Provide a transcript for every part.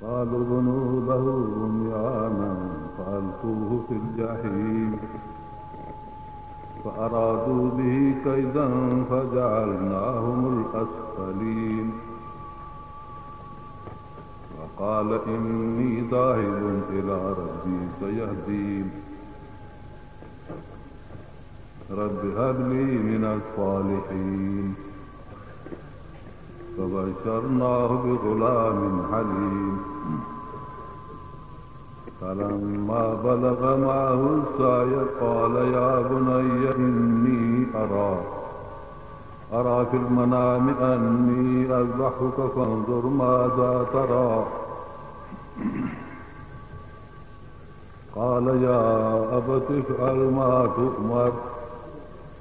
قالوا ابنوا له بنيانا فألقوه في الجحيم فأرادوا به كيدا فجعلناهم الأسفلين وقال إني ذاهب إلى ربي سيهدين رب هب لي من الصالحين فبشرناه بغلام حليم فلما بلغ معه السعي قال يا بني إني أرى في المنام أني أذبحك فانظر ماذا ترى قال يا أبت افعل ما تؤمر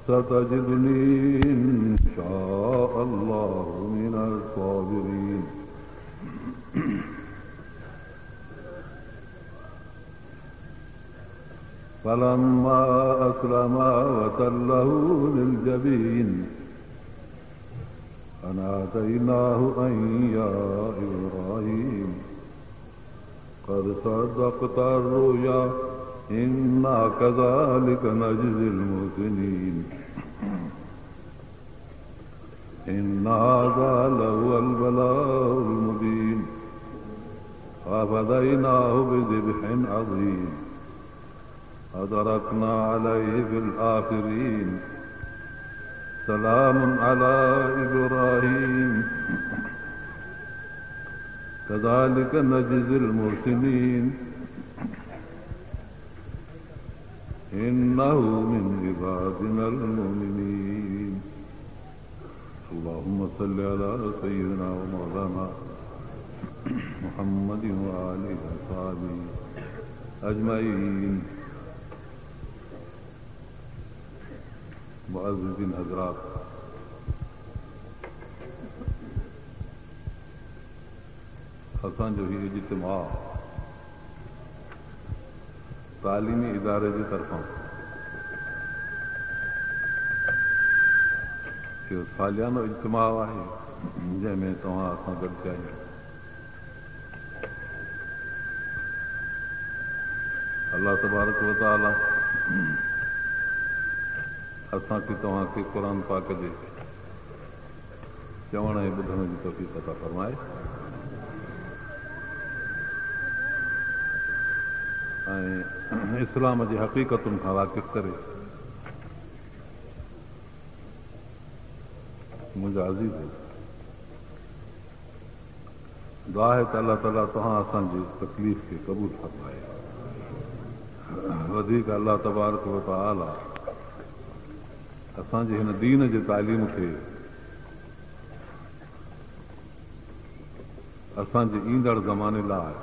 ستجدني إن شاء الله من الصابرين فلما أسلما وتله للجبين فناديناه أن يا إبراهيم قد صدقت الرؤيا إنا كذلك نجزي المحسنين إن هذا لهو البلاء المبين ففديناه بذبح عظيم أدركنا عليه في الآخرين سلام على إبراهيم كذلك نجزي المحسنين إنه من عبادنا المؤمنين اللهم صل على سيدنا ومولانا محمد وآله وصحبه أجمعين मुअज़्ज़िज़ीन हज़रात, असांजो हीउ इज्तिमा तालीमी इदारे जी तरफ़ां इहो सालियानो इज्तिमा आहे जंहिंमें तव्हां असां गॾु थिया आहियूं। अल्लाह तबारक व तआला असांखे तव्हांखे क़ुर पाक जे चवण ऐं ॿुधण जी तौफ़ीक़ अता फ़रमाए ऐं इस्लाम जी हक़ीक़तुनि खां वाक़िफ़ करे मुंहिंजा अज़ीज़ दुआ आहे त अलाह ताला तव्हां असांजी तकलीफ़ खे क़बूल फ़रमाए। वधीक अलाह तबारक व तआला असांजे हिन दीन जे तालीम खे असांजे ईंदड़ ज़माने लाइ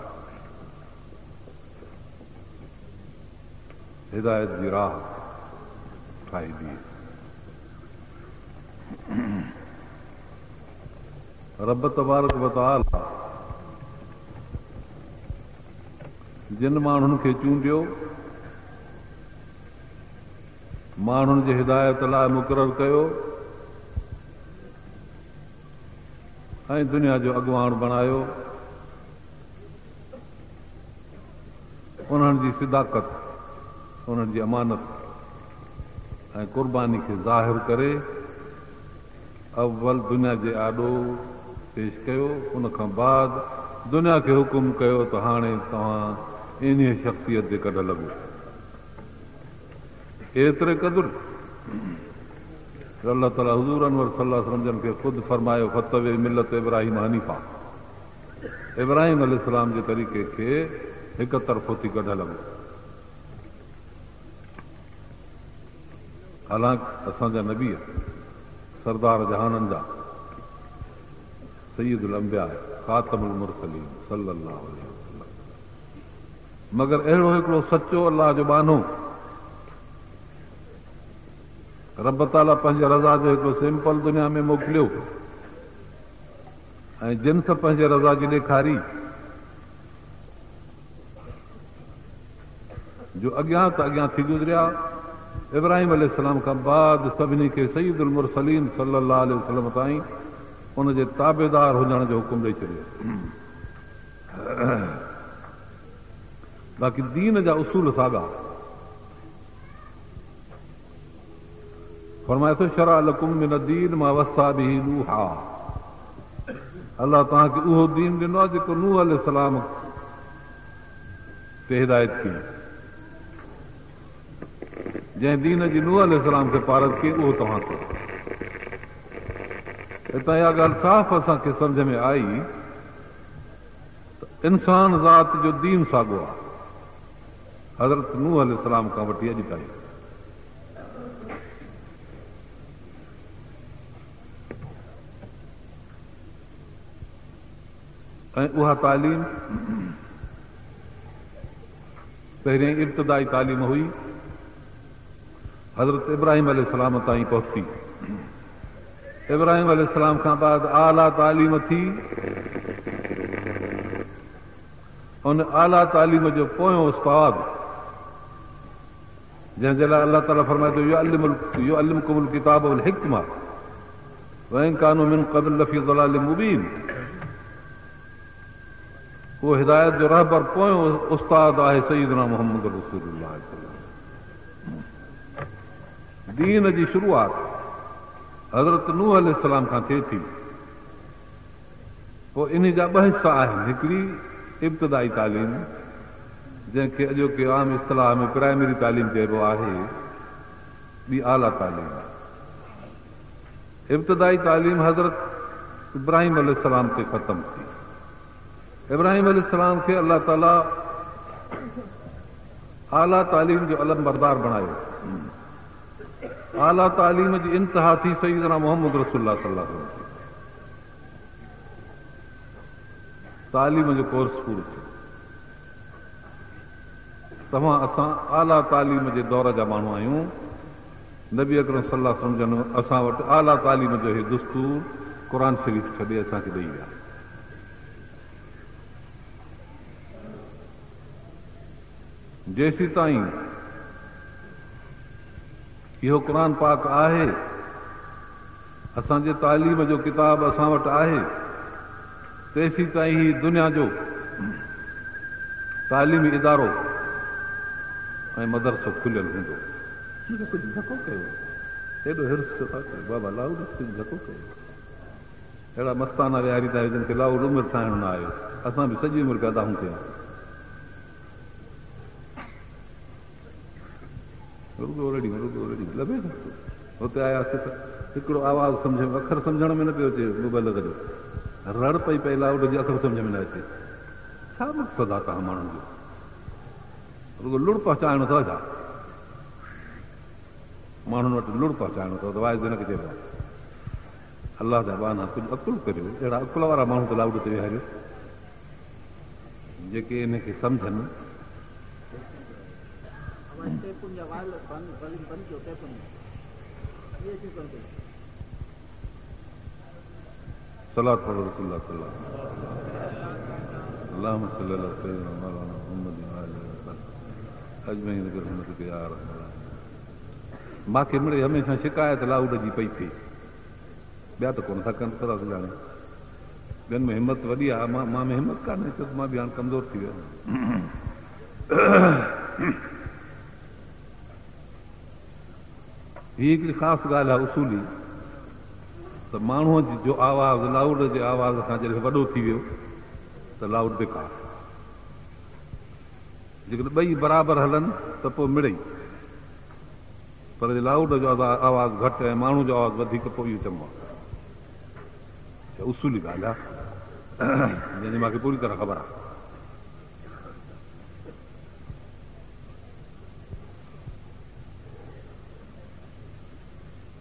हिदायत जी राह ठाही ॾिए। रब तबारक व तआला जिन माण्हुनि खे चूंडियो माण्हुनि जे हिदायत लाइ मुक़ररु कयो ऐं दुनिया जो अॻुवाण बणायो, उन्हनि जी सिदाकत, उन्हनि जी अमानत ऐं क़ुर्बानी खे ज़ाहिर करे अव्वल दुनिया जे आॾो पेश कयो। उन खां बाद दुनिया खे हुकुम कयो त हाणे तव्हां इन शख़्सियत जे कढ लॻो। एतिरे क़दुरु अल्लाह ताला हुज़ूर अनवर सल्लल्लाहु अलैहि वसल्लम खे ख़ुदि फरमायो फतवे मिलत इब्राहिम हनीफ़ा, इब्राहिम अलैहिस्सलाम जे तरीक़े खे हिकु तरफ़ो थी कढ लॻो। हालांकि असांजा नबी सरदार जहाननि जा सय्यदुल अंबिया ख़ातमुल मुरसलीन सल्लल्लाहु अलैहि वसल्लम, मगर अहिड़ो हिकिड़ो सचो अल्लाह जो बानो रब ताला पंहिंजे रज़ा जो हिकिड़ो सिंपल दुनिया में मोकिलियो ऐं जिन्स पंहिंजे रज़ा जी ॾेखारी जो अॻियां त अॻियां थी गुज़रिया। इब्राहिम अलैहिस्सलाम खां बाद सभिनी खे सय्यदुल मुरसलीन सल्लल्लाहु अलैहि वसल्लम ताईं उनजे ताबेदार हुजण जो हुकुम ॾेई छॾियो। बाक़ी दीन जा उसूल साॻा। फरमाए थो शरा लकुम मिन दीन मां वसा बिही नूहा, अलाह तव्हांखे उहो दीन ॾिनो आहे जेको नूह अलैहिस्सलाम ते हिदायत कई, जंहिं दीन जी नूह अलैहिस्सलाम खे पारत कई उहो तव्हांखे। हितां इहा ॻाल्हि साफ़ असांखे सम्झ में आई त इंसान ज़ात जो दीन साॻियो आहे हज़रत नूह अलैहिस्सलाम खां वठी अॼु ताईं। ऐं उहा तालीम पहिरियों इब्तिदाई तालीम हुई, हज़रत इब्राहिम अलैहिस्सलाम ताईं पहुती। इब्राहिम अलैहिस्सलाम खां बाद आला तालीम थी, उन आला तालीम जो पोयों उस्ताद जंहिंजे लाइ अलाह ताला फरमाए थो युअल्लिमुकुमुल किताब वल हिक्मा व इन कानू मिन क़ब्ल लफ़ी ज़लालिम मुबीन, उहो हिदायत जो रहबर पोयों उस्ताद आहे सय्यदना मुहम्मद रसूलुल्लाह। दीन जी शुरूआत हज़रत नूह अलैहिस्सलाम खां थिए थी। पोइ इन जा ॿ हिस्सा आहिनि, हिकिड़ी इब्तिदाई तालीम जंहिंखे अॼोके आम इस्तिलाह में प्राइमरी तालीम चइबो आहे, ॿी आला तालीम। इब्तिदाई तालीम हज़रत इब्राहिम अलैहिस्सलाम ते ख़तम थी। इब्राहिम अलैहिस्सलाम खे अल्लाह ताला आला तालीम जो अलम बरदार बणायो। आला तालीम जी इंतिहा थी सय्यदना मुहम्मद रसूलुल्लाह सल्लल्लाहु अलैहि वसल्लम। तालीम जो कोर्स पूरो थियो। तव्हां असां आला तालीम जे दौर जा माण्हू आहियूं। नबी अकरम सल्लल्लाहु अलैहि वसल्लम असां वटि आला तालीम जो ही दुस्तूर क़ुर शरीफ़ छॾे असांखे ॾेई विया। जेसीं ताईं इहो क़ुर पाक आहे, असांजे तालीम जो किताब असां वटि आहे, तेसीं ताईं ही दुनिया जो तालीमी इदारो ऐं मदरसो खुलियल हूंदो। कुझु धको कयो, हेॾो हिर्स छो था कयो बाबा, लाउड कुझु धको कयो। अहिड़ा मस्ताना विहारी था जिन खे लाउड उमिरि ठाहिणो न आयो। असां बि सॼी उमिरि पैदा हूं थिया, रुगो रेडी लभे न। हुते आयासीं त हिकिड़ो आवाज़ सम्झ में, अखर सम्झण में न पियो अचे। मोबाइल गॾु रड़ पई पई लाउड जी, अखर सम्झ में न अचे। छा मक़सदु आहे तव्हां माण्हुनि जो? रुगो लुड़ पहुचाइणो अथव छा? माण्हुनि वटि लुड़ पहुचाइणो अथव त वाइस न खे चइबो आहे। अलाह जा बाना कुझु अकुल करियो। अहिड़ा अकुल वारा माण्हू त लाउड ते विहारियो जेके इन खे सम्झनि। सलात पढ़ो रसूलुल्लाह सल्लल्लाहु अलैहि वसल्लम। अल्लाहुम्मा सल्लि अला सय्यिदिना मौलाना मुहम्मद व आलिहि वसल्लम अजमईन बिरहमतिक या रहमान। मूंखे मिड़े हमेशह शिकायत लाउड जी पई थिए, ॿिया त कोन था कनि सरा सुञाणे। ॿियनि में हिमत वॾी आहे, मां में हिमत कान्हे, छो त मां बि हाणे कमज़ोर थी वियो। हीअ हिकिड़ी ख़ासि ॻाल्हि आहे उसूली, त माण्हूअ जो आवाज़ लाउड जे आवाज़ खां जॾहिं वॾो थी वियो त लाउड बेकार। जेकॾहिं ॿई बराबरि हलनि त पोइ मिड़ई, पर लाउड जो आवाज़ घटि ऐं माण्हू जो आवाज़ वधीक, पोइ इहो चङो आहे। उसूली ॻाल्हि आहे जंहिंजी मूंखे पूरी तरह ख़बर आहे।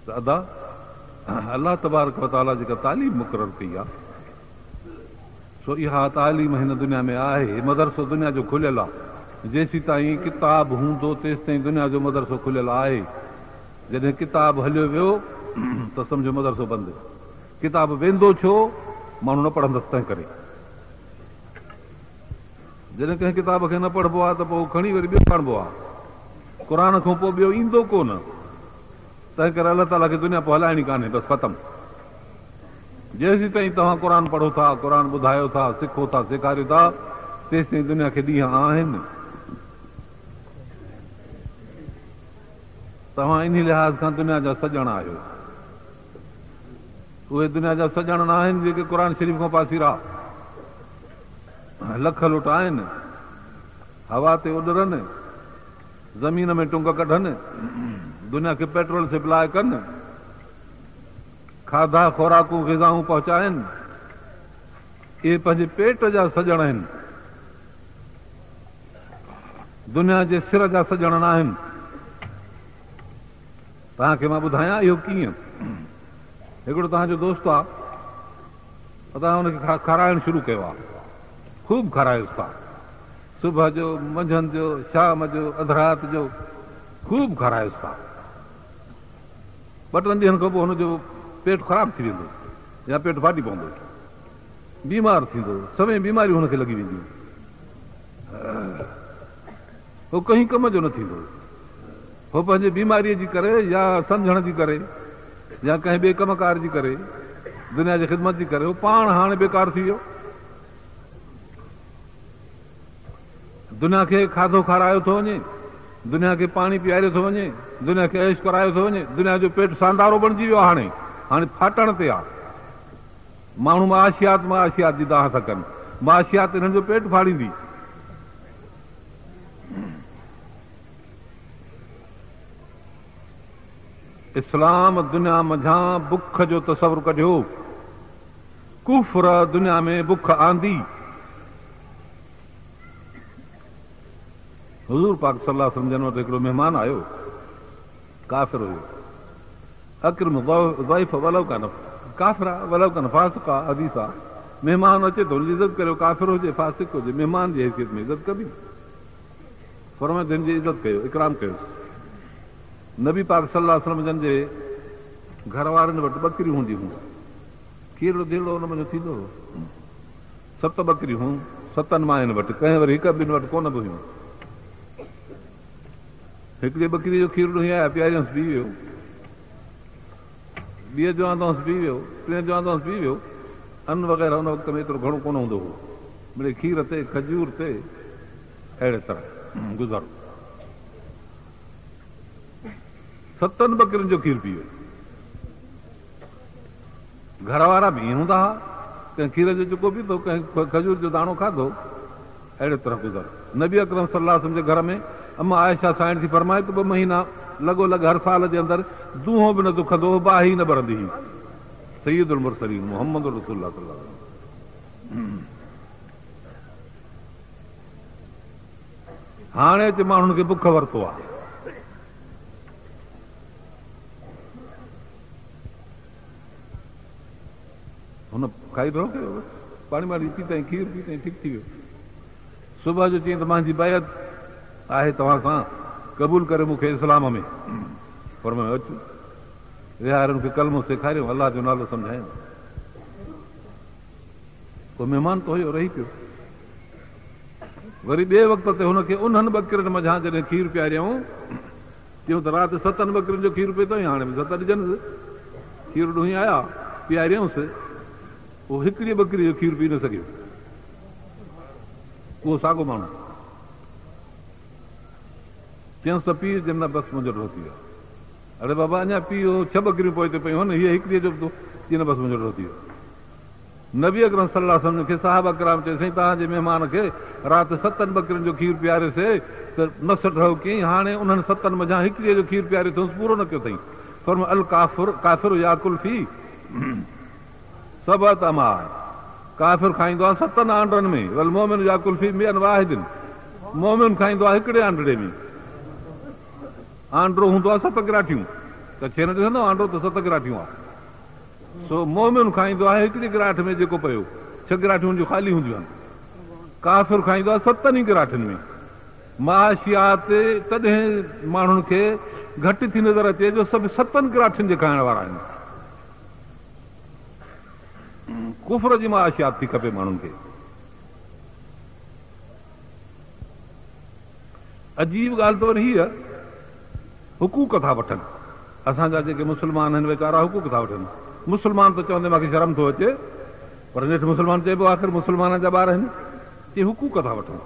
त अदा अलाह तबारक व तआला जेका तालीम मुक़ररु कई आहे, सो इहा तालीम हिन दुनिया में आहे। मदरसो दुनिया जो खुलियल आहे। जेसीं ताईं किताब हूंदो तेसि ताईं दुनिया जो मदरसो खुलियल आहे। जॾहिं किताब हलियो वियो त सम्झो मदरसो बंदि। किताब वेंदो छो? माण्हू न पढ़ंदसि तंहिं करे। जॾहिं कंहिं किताब खे न पढ़बो आहे त पोइ खणी वरी ॿियो पढ़बो आहे। क़ुर खां पोइ ॿियो ईंदो कोन। तंहिं करे अलाह ताला खे दुनिया पोइ हलाइणी कान्हे, बसि ख़तमु। जेसीं ताईं तव्हां क़ुर पढ़ो था, क़ुर ॿुधायो था, सिखो था, सेखारियो था, तेसि ताईं दुनिया खे ॾींहं आहिनि। तव्हां इन लिहाज़ खां दुनिया जा सॼण आहियो। उहे दुनिया जा सॼण न आहिनि जेके क़ुर शरीफ़ खां पासीरा लख लुट आहिनि, हवा ते उॾरनि, ज़मीन में टुंग कढनि, दुनिया खे पेट्रोल सप्लाए कनि, खाधा खुराकूं ग़िज़ाऊं पहुचाइनि। इहे पंहिंजे पेट जा सॼण आहिनि, दुनिया जे सिर जा सॼण न आहिनि। तव्हांखे मां ॿुधायां इहो कीअं। हिकिड़ो तव्हांजो दोस्त आहे, तव्हां हुनखे खाराइणु शुरू कयो आहे, ख़ूब खारायोसि था, सुबुह जो, मंझंदि जो, शाम जो, अधु राति जो ख़ूब खारायोसि था। ॿ टिनि ॾींहंनि खां पोइ हुनजो पेट ख़राबु थी वेंदो या पेट फाटी पवंदो, बीमार थींदो, सभई बीमारियूं हुनखे लॻी वेंदियूं, उहो कंहिं कम जो न थींदो। उहो पंहिंजे बीमारीअ जी करे या सम्झण जी करे या कंहिं ॿिए कमकार जी करे, दुनिया जी ख़िदमत जी करे, उहो पाण हाणे बेकार थी वियो। दुनिया खे खाधो खारायो थो वञे, दुनिया खे पाणी पीआरियो थो वञे, दुनिया खे ऐश करायो थो वञे, दुनिया जो पेट सांदारो बणिजी वियो आहे, हाणे फाटण ते आहे। माण्हू माशियात जी दाह था कनि, माशियात हिननि जो पेट फाड़ींदी। इस्लाम दुनिया मंझां बुख जो तसवुर कढियो, कुफ्र दुनिया में बुख आंदी। हुज़ूर पाक सल्लल्लाहु अलैहि वसल्लम जन वटि हिकिड़ो महिमान आयो, काफ़िर हुयो, अक्रिम ज़ईफ़ वलव कान काफ़िरा वलव कान फासिका हदीसा। महिमान अचे थो हुनजी इज़त करियो, काफ़िर हुजे फासिक हुजे, महिमान जी हैसियत में इज़त कबी। फरमाए हिन जी इज़त कयो, इकराम कयोसि। नबी पाक सल्लल्लाहु अलैहि वसल्लम जन जे घर वारनि वटि ॿकरियूं हूंदियूं हुयूं, खीरु धीड़ो हुन में थींदो हो। 7 ॿकरियूं हुयूं, 7 माइनि वटि, कंहिं वरी हिकु ॿिनि वटि कोन बि हुयूं। हिकिड़ी ॿकरी जो खीरु ॾुही आया, पीआरियोसि, पी वियो, ॿिए जो आंदोसि पी वियो, टे जो आंदोसि पी वियो। अन्न वग़ैरह हुन वक़्त में एतिरो घणो कोन हूंदो हो, मिड़े खीर ते खजूर ते अहिड़े तरह गुज़ारो। 7 ॿकरियुनि जो खीरु पी वियो। घर वारा बि हूंदा हुआ, कंहिं खीर जो चुको पीतो, कंहिं खजूर जो दाणो खाधो, अहिड़े तरह गुज़ारो। नबी अकरम सल्लल्लाहु अलैहि वसल्लम जे घर में अम्मा आयशा साइण थी फरमाए त 2 महीना लॻोलॻ हर साल जे अंदरि दूहो बि न दुखंदो हो, बाहि न भरंदी हुई। सैयदुल मुरसलीन मुहम्मद रसूलुल्लाह सल्लल्लाहु अलैहि वसल्लम। हाणे हिते माण्हुनि खे बुख वरितो आहे। हुन खाई रहो कयो, पाणी वाणी पीतई, खीर पीतई, ठीकु थी वियो। सुबुह जो चई त मुंहिंजी बैत आहे तव्हां सां, क़बूल करे मूंखे इस्लाम में। पर मां अचु विहार मूंखे कलमो सेखारियो, अलाह जो नालो सम्झायो। पोइ महिमान त हुयो, रही पियो। वरी ॿिए वक़्त ते हुनखे उन्हनि ॿकरियुनि मझां जॾहिं खीर पीआरियऊं, चयूं त राति 7 ॿकरियुनि जो खीर पीतो, हाणे बि 7 ॾिजनि। खीर ॾुही आया, पीआरियऊंसि, उहो हिकिड़ी ॿकरी जो खीर पी न सघियो, उहो साॻियो माण्हू। चयसि त पीउ, जंहिं महिल बसि मुंहिंजो ॾोह थी वियो। अड़े बाबा अञा पीउ, 6 ॿकरियूं पोइ ते पयूं आहिनि, हीअ हिकिड़ीअ जो चई बसि मुंहिंजो ॾोह थी वियो। नबी अकरम सल्लल्लाहु अलैहि वसल्लम खे साहबा किराम चयो, साईं तव्हांजे महिमान खे राति 7 ॿकरियुनि जो खीर पीआरियोसीं त न सठो कयईं, हाणे उन्हनि 7 मझां हिकिड़ीअ जो खीर पीआरियो अथसि, पूरो न कयो अथई। फरमायो अल काफ़िर या कुल्फी सब तमा आहे। काफ़िर खाईंदो आहे 7 आंडरनि में, वल मोमिन या कुल्फी में वाहिदिन। मोमिन खाईंदो आहे हिकिड़े आंडड़े में। आंडो हूंदो आहे 7 गिराठियूं, त छे न ॾिसंदो आंडो त 7 गिराठियूं आहे। सो मोमिन खाईंदो आहे हिकिड़ी गिराठ में जेको पियो, 6 गिराठियूं जो ख़ाली हूंदियूं आहिनि। काफ़िर खाईंदो आहे 7 ई गिराठियुनि में। माशियात तॾहिं माण्हुनि खे घटि थी नज़र अचे जो सभु 7 गिराठियुनि जे खाइण वारा आहिनि। कुफर जी माशियात थी खपे माण्हुनि खे। अजीब ॻाल्हि त वरी हीअ, हुकूक था वठनि। असांजा जेके मुस्लमान आहिनि वीचारा हुकूक था वठनि। मुस्लमान त चवंदे मूंखे शर्म थो अचे, पर नेठि मुस्लमान चइबो आख़िर मुस्लमान जा ॿार आहिनि, चई हुकूक था वठूं,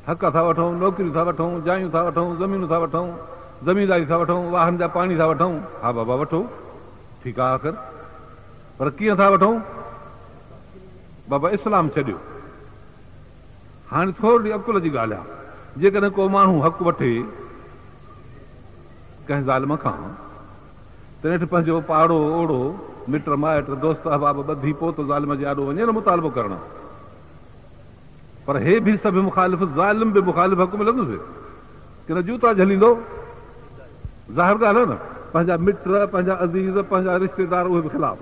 हक़ था वठूं, नौकिरियूं था वठूं, जायूं था वठूं, ज़मीनूं था वठूं, ज़मीनदारी था वठूं, वाहन जा पाणी था वठूं। हा बाबा वठो, ठीकु आहे आख़िर, पर कीअं था वठूं? बाबा इस्लाम छॾियो। हाणे थोरी अकुल जी ॻाल्हि आहे, जेकॾहिं को माण्हू हक़ु वठे कंहिं ज़ालिम खां, त नेठि पंहिंजो पाड़ो ओड़ो मिट माइट दोस्त अहबाब ॿधी पोइ त ज़ालिम जे आॾो वञे न मुतालबो करणु। पर हे बि सभु मुखालिफ़, ज़ालिम बि मुखालिफ़ हक़ मिलंदुसि की न जूता झलींदो? ज़ाहिर ॻाल्हि आहे न, पंहिंजा मिट, पंहिंजा अज़ीज़, पंहिंजा रिश्तेदार उहे बि ख़िलाफ़,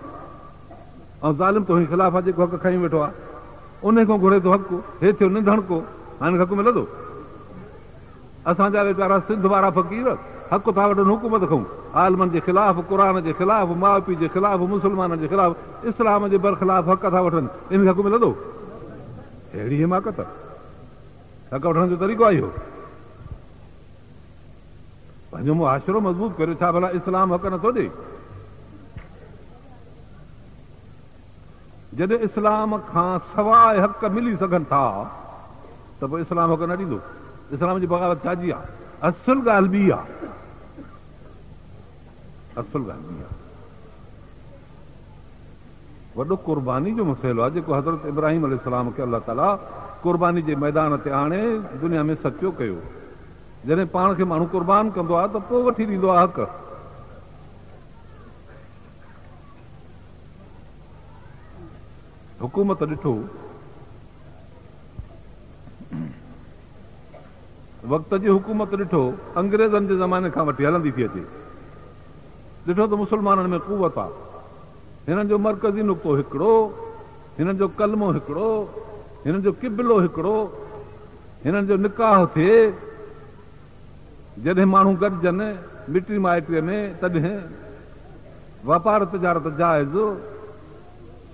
ऐं ज़ालिम तो ही ख़िलाफ़ आहे जेको हक़ खई वेठो आहे, उन खां घुरे थो हक़ु, हे थियो निंधण को, हाणे हक़ु मिलंदो? असांजा वीचारा सिंध वारा फ़क़ीर हक़ु था वठनि हुकूमत खां, आलमनि जे ख़िलाफ़, क़ुर जे ख़िलाफ़, माउ पीउ जे ख़िलाफ़, मुस्लमाननि जे ख़िलाफ़, इस्लाम जे बरख़िलाफ़ हक़ था वठनि, इन हक़ु मिलंदो? अहिड़ी हिमाकत, हक़ वठण जो तरीक़ो आहे इहो। पंहिंजो मुआशिरो मज़बूत करियो, छा भला इस्लाम हक़ नथो ॾे? जॾहिं इस्लाम खां सवाइ हक़ मिली सघनि था त पोइ इस्लाम हक़ न ॾींदो। इस्लाम जी बग़ावत छाजी आहे? असुल ॻाल्हि ॿी आहे, असुल ॻाल्हि ॿी आहे। वॾो क़ुर्बानी जो मसइलो आहे जेको हज़रत इब्राहिम अलैहिस्सलाम खे अलाह ताला क़ुर्बानी जे मैदान ते आणे दुनिया में सचो कयो। जॾहिं पाण खे माण्हू क़ुर्बान कंदो आहे त पोइ वठी ॾींदो आहे हक़। हुकूमत ॾिठो, वक़्त जी हुकूमत ॾिठो, अंग्रेज़नि जे ज़माने खां वठी हलंदी थी अचे। ॾिठो त मुस्लमाननि में कुवत आहे, हिननि जो मर्कज़ी नुक़्तो हिकिड़ो, हिननि जो कलमो हिकिड़ो, हिननि जो किबलो हिकिड़ो, हिननि जो निकाह थिए, जॾहिं माण्हू गॾिजनि मिटी माइटीअ में तॾहिं वापार तिजारत जाइज़,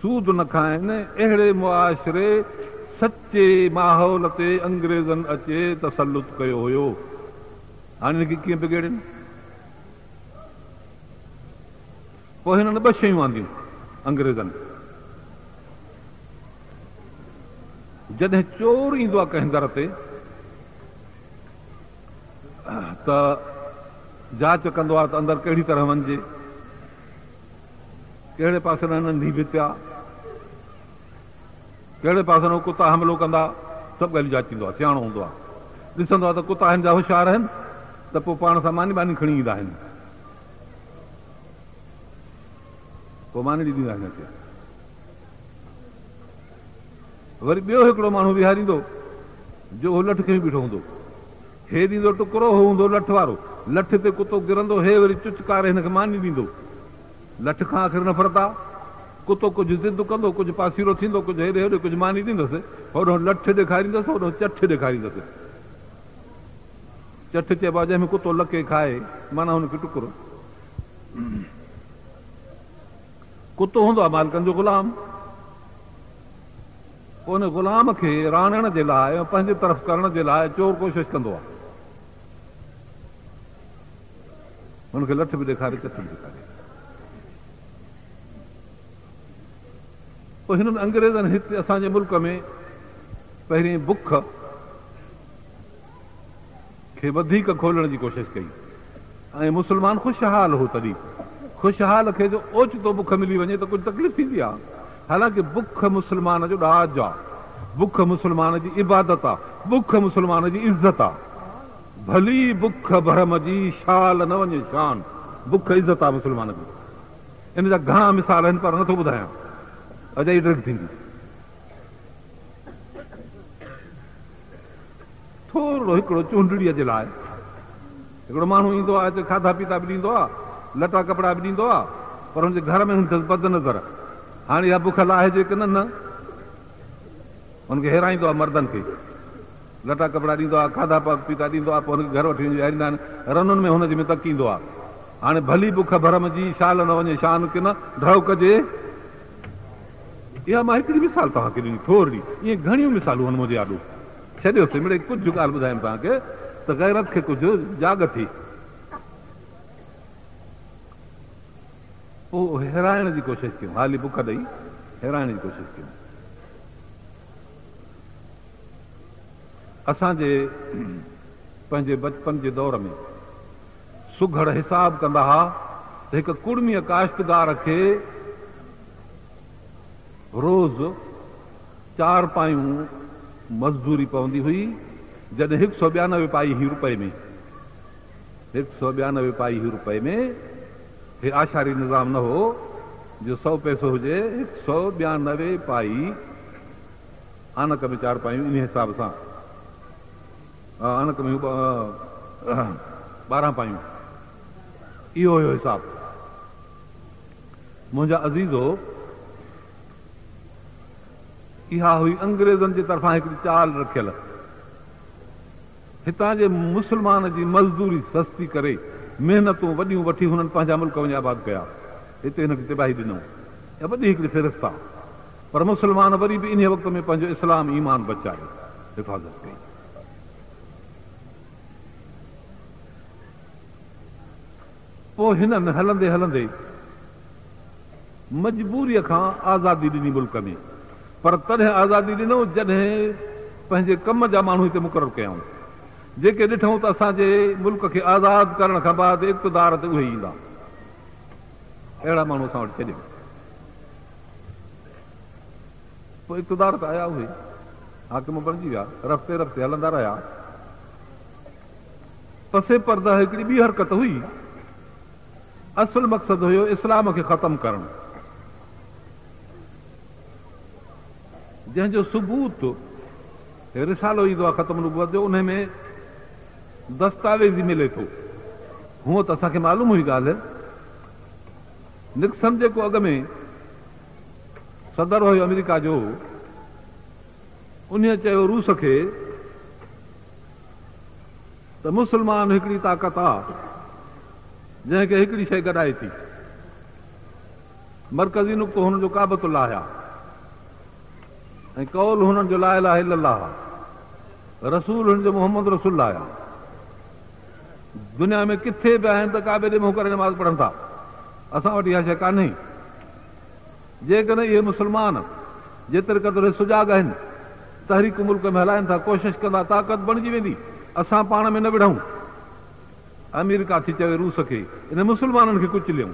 सूद न खाइनि। अहिड़े मुआशिरे सचे माहौल ते अंग्रेज़नि अचे तसलुत कयो हुयो। हाणे हिनखे कीअं बिगड़नि? पोइ हिननि ॿ शयूं आंदियूं अंग्रेज़नि। जॾहिं चोर ईंदो आहे कंहिं दर ते त जांच कंदो आहे त अंदरि कहिड़ी तरह वञिजे, कहिड़े पासे न नंढी भित आहे, कहिड़े पासे न कुता हमिलो कंदा, सभु ॻाल्हियूं जाचींदो आहे, सियाणो हूंदो आहे। ॾिसंदो आहे त कुता हिन जा होशियार आहिनि त पोइ पाण सां मानी बानी खणी ईंदा आहिनि, पोइ मानी ॾींदा आहिनि। वरी ॿियो हिकिड़ो माण्हू विहारींदो जो लठ खे बीठो हूंदो, हे ॾींदो टुकड़ो, हो हूंदो लठ वारो, लठ ते कुतो किरंदो, हे वरी चुचकारे हिनखे मानी ॾींदो। लठ खां आख़िर नफ़रत आहे, कुतो कुझु ज़िद कंदो, कुझु पासीरो थींदो, कुझु हेॾे होॾे, कुझु मानी ॾींदुसि, होॾो लठ ॾेखारींदुसि, होॾो चठ ॾेखारींदुसि। चठ चइबो आहे जंहिंमें कुतो लके खाए, माना हुनखे टुकड़ो। कुतो हूंदो आहे मालिकनि जो ग़ुलाम, पोइ हुन ग़ुलाम खे राणण जे लाइ ऐं पंहिंजे तरफ़ करण जे लाइ चोर कोशिशि कंदो आहे, हुनखे लठ बि ॾेखारे, चठ बि ॾेखारे। पोइ हिननि अंग्रेज़नि हिते असांजे मुल्क में पहिरीं बुख खे वधीक खोलण जी कोशिशि कई, ऐं मुस्लमान ख़ुशहाल हो। तॾहिं ख़ुशहाल खे जो ओचितो बुख मिली वञे त कुझु तकलीफ़ थींदी आहे। हालांकि बुख मुस्लमान जो ॾाज आहे, बुख मुस्लमान जी इबादत आहे, बुख मुस्लमान जी इज़त आहे। भली बुख भरम जी शाल न वञे शान, बुख इज़त आहे मुस्लमान जी। इन जा घणा मिसाल आहिनि पर नथो ॿुधायां, अजाई ड्रिग थींदी। थोरो हिकिड़ो चूंडड़ीअ जे लाइ हिकिड़ो माण्हू ईंदो आहे, हिते खाधा पीता बि ॾींदो आहे, लटा कपिड़ा बि ॾींदो आहे, पर हुनजे घर में हुनखे बद नज़र। हाणे इहा बुख लाहिजे की न, हुनखे हेराईंदो आहे, मर्दनि खे लटा कपिड़ा ॾींदो आहे, खाधा पीता ॾींदो आहे, पोइ हुनखे घर वठी विहारींदा आहिनि, रनुनि में हुनजे में तकींदो आहे। हाणे भली बुख भरम जी शाल न वञे शान की न ढव कजे। इहा मां हिकिड़ी मिसाल तव्हांखे ॾिनी थोरी, ईअं घणियूं मिसालूं आहिनि मुंहिंजे आॾो। छॾियोसीं मिड़े कुझु ॻाल्हि ॿुधायमि तव्हांखे त गैरत खे कुझु जाग थी। पोइ हिराइण जी कोशिशि कयूं, हाली बुख ॾेई हिराइण जी कोशिशि कयूं। असांजे पंहिंजे बचपन जे दौर में सुघड़ हिसाब कंदा हुआ त हिकु कुड़मीअ काश्तगार खे रोज़ 4 पायूं मज़दूरी पवंदी हुई, जॾहिं 192 पाई ही रुपए में, 192 पाई ही रुपए में, हे आशारी निज़ाम न हो जो 100 पैसो हुजे, 192 पाई आनक में 4 पायूं, इन हिसाब सां आनक में 12 पायूं, इहो हुयो हिसाब। मुंहिंजा अज़ीज़ो, इहा हुई अंग्रेज़नि जे तरफ़ां हिकिड़ी चाल रखियल। हितां जे मुस्लमान जी मज़दूरी सस्ती करे महिनतूं वॾियूं वठी हुननि पंहिंजा मुल्क वञी आबाद कया, हिते हिनखे तिबाही ॾिनो, ऐं वॾी हिकिड़ी फ़हिरिस्त आहे। पर मुस्लमान वरी बि इन वक़्त में पंहिंजो इस्लाम ईमान बचायो, हिफ़ाज़त कई। पोइ हिननि हलंदे हलंदे मजबूरीअ खां आज़ादी ॾिनी मुल्क में, पर तॾहिं आज़ादी ॾिनो जॾहिं पंहिंजे कम जा माण्हू हिते मुक़ररु कयऊं। जेके ॾिठूं त असांजे मुल्क खे आज़ाद करण खां बाद इक़्तिदार ते उहे ईंदा, अहिड़ा माण्हू असां वटि छॾियूं। पोइ इक़्तिदार त आया उहे, हाकिम बणिजी विया, रफ़्ते रफ़्ते हलंदा रहिया। पसे पर्दा हिकिड़ी ॿी हरकत हुई, असुल मक़सदु हुयो इस्लाम खे ख़तमु करणु, जंहिंजो सबूत रिसालो ईंदो आहे ख़तम नुबुवत जो, उन में दस्तावेज़ी मिले थो। हूअं त असांखे मालूम हुई ॻाल्हि, निक्सन जेको अॻ में सदर हुयो अमेरिका जो, उन चयो रूस खे त मुस्लमान हिकिड़ी ताक़त आहे जंहिंखे हिकिड़ी शइ गॾाए थी। मरकज़ी नुक़्तो हुननि जो काबतुल्लाह आहे, ऐं कौल हुननि जो ला इलाहा इल्लल्लाह, रसूल हुननि जो मोहम्मद रसूल आहे। दुनिया में किथे बि आहिनि त काबे ॾे मुंहुं करे नमाज़ पढ़नि था, असां वटि इहा शइ कान्हे। जेकॾहिं इहे मुस्लमान जेतिरे क़दुरु सुजाॻ आहिनि, तहरीक मुल्क में हलाइनि था, कोशिशि कंदा, ताक़त बणिजी वेंदी। असां पाण में न विढ़ूं। अमेरिका थी चवे रूस खे, इन मुस्लमाननि खे कुचलियूं।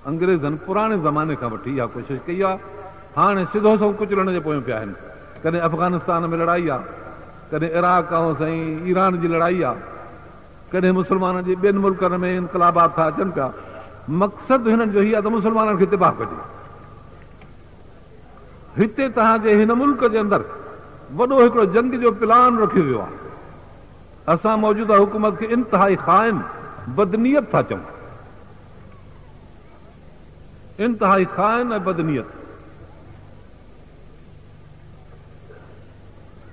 अंग्रेज़नि पुराणे ज़माने खां वठी इहा कोशिशि कई आहे, हाणे सिधो सो कुचलण जे पोयां पिया आहिनि। कॾहिं अफ़गानिस्तान में लड़ाई आहे, कॾहिं इराक ऐं साईं ईरान जी लड़ाई आहे, कॾहिं मुस्लमाननि जे ॿियनि मुल्कनि में इनकलाबात था अचनि पिया। मक़सदु हिननि जो हीअ आहे त मुस्लमाननि खे तिबाह कजे। हिते तव्हांजे हिन मुल्क जे अंदरि वॾो हिकिड़ो जंग जो प्लान रखियो वियो आहे। असां मौजूदा हुकूमत खे इंतिहाई ख़ाइन बदनीयत था चऊं, इंतिहाई ख़ाइन ऐं बदनीयत।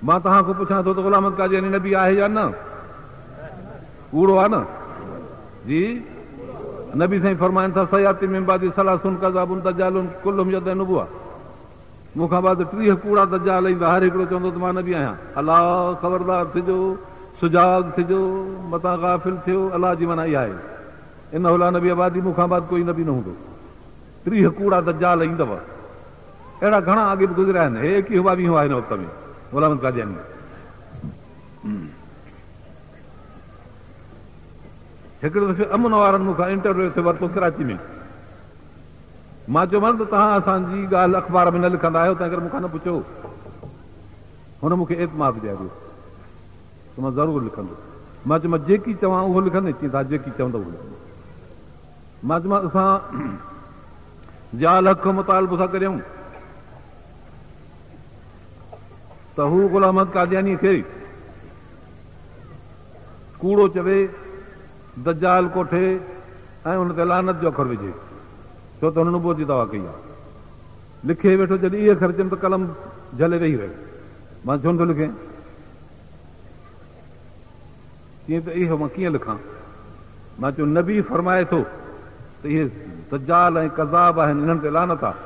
मां तव्हां खां पुछां थो त ग़ुलाम अहमद कादियानी नबी आहे या न? कूड़ो आहे न जी? नबी साईं फरमाइनि था, सयाती में बादी सलासुन कज़ाबुन दज्जालुन कुल्लुहुम यदअ नुबुव्वा। मूंखां बाद 30 कूड़ा दज्जाल ईंदा, हर हिकिड़ो चवंदो त मां नबी आहियां। अलाह ख़बरदार थिजो, सुजाग थिजो, मतां गाफ़िल थियो। अलाह जी माना इहा आहे, इन होला नबी आबादी, मूंखां बाद कोई नबी न हूंदो। 30 कूड़ा दज्जाल ईंदव। अहिड़ा घणा अॻे बि गुज़रिया आहिनि, हे 21 हुआ हिन वक़्त में ग़ुलाम अहमद कादियानी। हिकिड़े दफ़े अमन वारनि मूंखां इंटरव्यू ते वरितो कराची में। मां चयोमांसि त तव्हां असांजी ॻाल्हि अख़बार में न लिखंदा आहियो, तंहिं करे मूंखां न पुछो। हुन मूंखे एतमाद ॾियारियो त मां ज़रूरु लिखंदुसि। मां चयोमांसि जेकी चवां उहो लिखंदे? चई तव्हां जेकी चवंदव उहो लिखंदो। मां चयोमांसि असां ज़ाल हक़ मुतालबो था करियूं त हू ग़ुलाम अहमद कादियानी खे कूड़ो चवे, दज्जाल कोठे ऐं हुन ते लानत जो अखर विझे, छो त हुन नुबुवत जी दवा कई आहे। लिखे वेठो, जॾहिं इहे ख़र्चनि त कलम झले वेही रहियो। मां छो नथो लिखे? कीअं त इहो मां कीअं लिखां? मां चयो नबी फरमाए थो त इहे दज्जाल ऐं कज़ाब आहिनि, इन्हनि ते लानत आहे।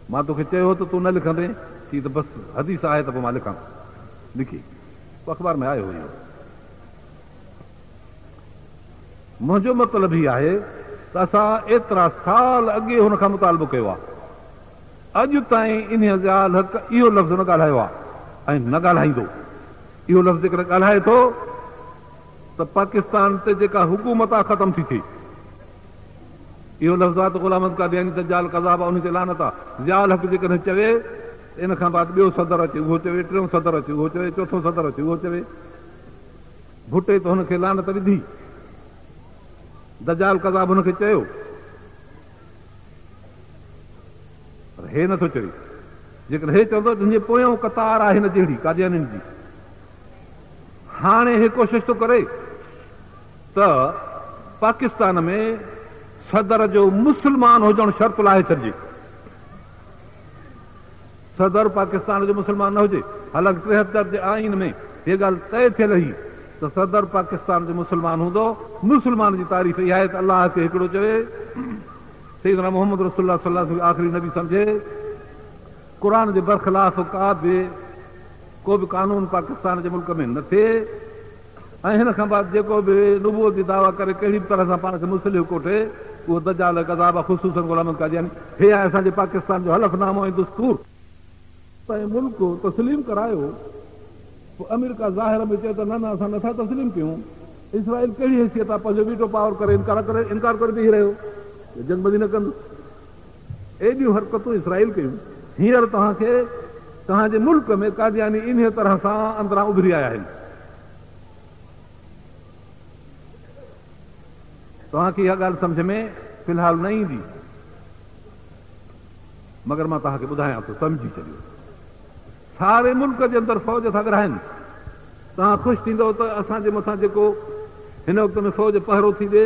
मां तोखे चयो त तूं न लिखंदे, चई त बसि हदीस आहे त पोइ मां लिखां। लिखी अख़बार में आयो हुयो। मुंहिंजो मतिलबु ई आहे त असां एतिरा साल अॻे हुन खां मुतालबो कयो आहे, अॼु ताईं इन ज़ाल हक़ इहो लफ़्ज़ न ॻाल्हायो आहे ऐं न ॻाल्हाईंदो। इहो लफ़्ज़ जेकॾहिं ॻाल्हाए थो त पाकिस्तान ते जेका हुकूमत आहे ख़तम थी थिए। इहो लफ़्ज़ आहे त ग़ुलाम अहमद क़ादियानी दज्जाल कज़ाब आहे, उन ते लानत आहे। ज़ाल हक़ जेकॾहिं चवे इन खां बाद ॿियो सदर अचे उहो चवे, टियों सदर अचे उहो चवे, चोथों सदर अचे उहो चवे। भुटे त हुनखे लानत विधी, दज्जाल कज़ाब हुनखे चयो, पर हे नथो चवे। जेकॾहिं हे चवंदो तुंहिंजे पोयों कतार आहे हिन जहिड़ी कादियानियुनि जी। हाणे हे कोशिशि थो करे त पाकिस्तान में सदर जो मुस्लमान हुजणु शर्त लाहे छॾिजे। सदर पाकिस्तान जो मुस्लमान न हुजे। हालांकि 73 जे आइन में हीअ ॻाल्हि तय थियल हुई त सदर पाकिस्तान जो मुस्लमान हूंदो। मुस्लमान जी तारीफ़ इहा आहे त अलाह खे हिकिड़ो चवे, सैयदना मोहम्मद रसूलुल्लाह सल्लल्लाहु अलैहि वसल्लम आख़िरी नबी सम्झे, क़ुरान जे बरख़िलाफ़ को बि कानून पाकिस्तान जे मुल्क में न थिए, ऐं हिन खां बाद जेको बि नुबूवत जी दावा करे कहिड़ी बि तरह सां पाण खे मुस्लिम कोठे उहो दज्जाल कज़ाब ख़ुसूसन ग़ुलाम अहमद क़ादियानी। हे आहे असांजे पाकिस्तान जो हलफ़नामो ऐं दस्तूर। पंहिंजो मुल्क तस्लीम करायो, पोइ अमेरिका ज़ाहिर में चए त न न असां नथा तस्लीम कयूं। इसराइल कहिड़ी हैसियत आहे पंहिंजो वीटो पावर करे इनकार करे बीह रहियो, जंगबदी न कंदो। एॾियूं हरकतूं इसराइल कयूं। हींअर तव्हांखे तव्हांजे मुल्क में कादियानी इन तरह सां अंदरां उभरी आया आहिनि। तव्हांखे इहा ॻाल्हि सम्झ में फ़िलहाल न ईंदी, मगर मां तव्हांखे ॿुधायां थो, सम्झी छॾियो। सारे मुल्क जे अंदरि फ़ौज था विरहाइनि। तव्हां ख़ुशि थींदव त असांजे मथां जेको हिन वक़्त में फ़ौज पहरो थी ॾे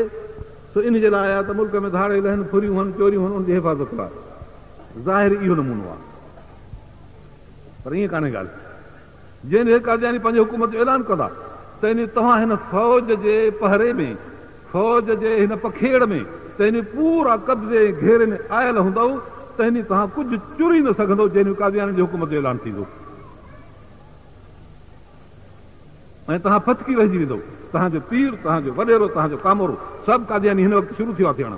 सो इन जे लाइ आहे त मुल्क में धाड़े लहनि, फुरियूं हुअनि, चोरियूं हुअनि, उनजी हिफ़ाज़त लाइ। ज़ाहिर इहो नमूनो आहे, पर ईअं कान्हे ॻाल्हि। जंहिं कादियानी पंहिंजी हुकूमत जो ऐलान कंदा त इन तव्हां हिन फ़ौज जे पहरे में, फ़ौज जे हिन पखेड़ में, त इन पूरा कब्ज़े घेरे में आयल हूंदव त इन तव्हां कुझु चुरी न सघंदो जंहिं कादियानी जी हुकूमत जो ऐलान थींदो, ऐं तव्हां फतकी रहिजी वेंदो। तव्हांजो पीर, तव्हांजो वॾेरो, तव्हांजो कामोरो सभु कादियानी हिन वक़्तु शुरू थियो आहे थियण।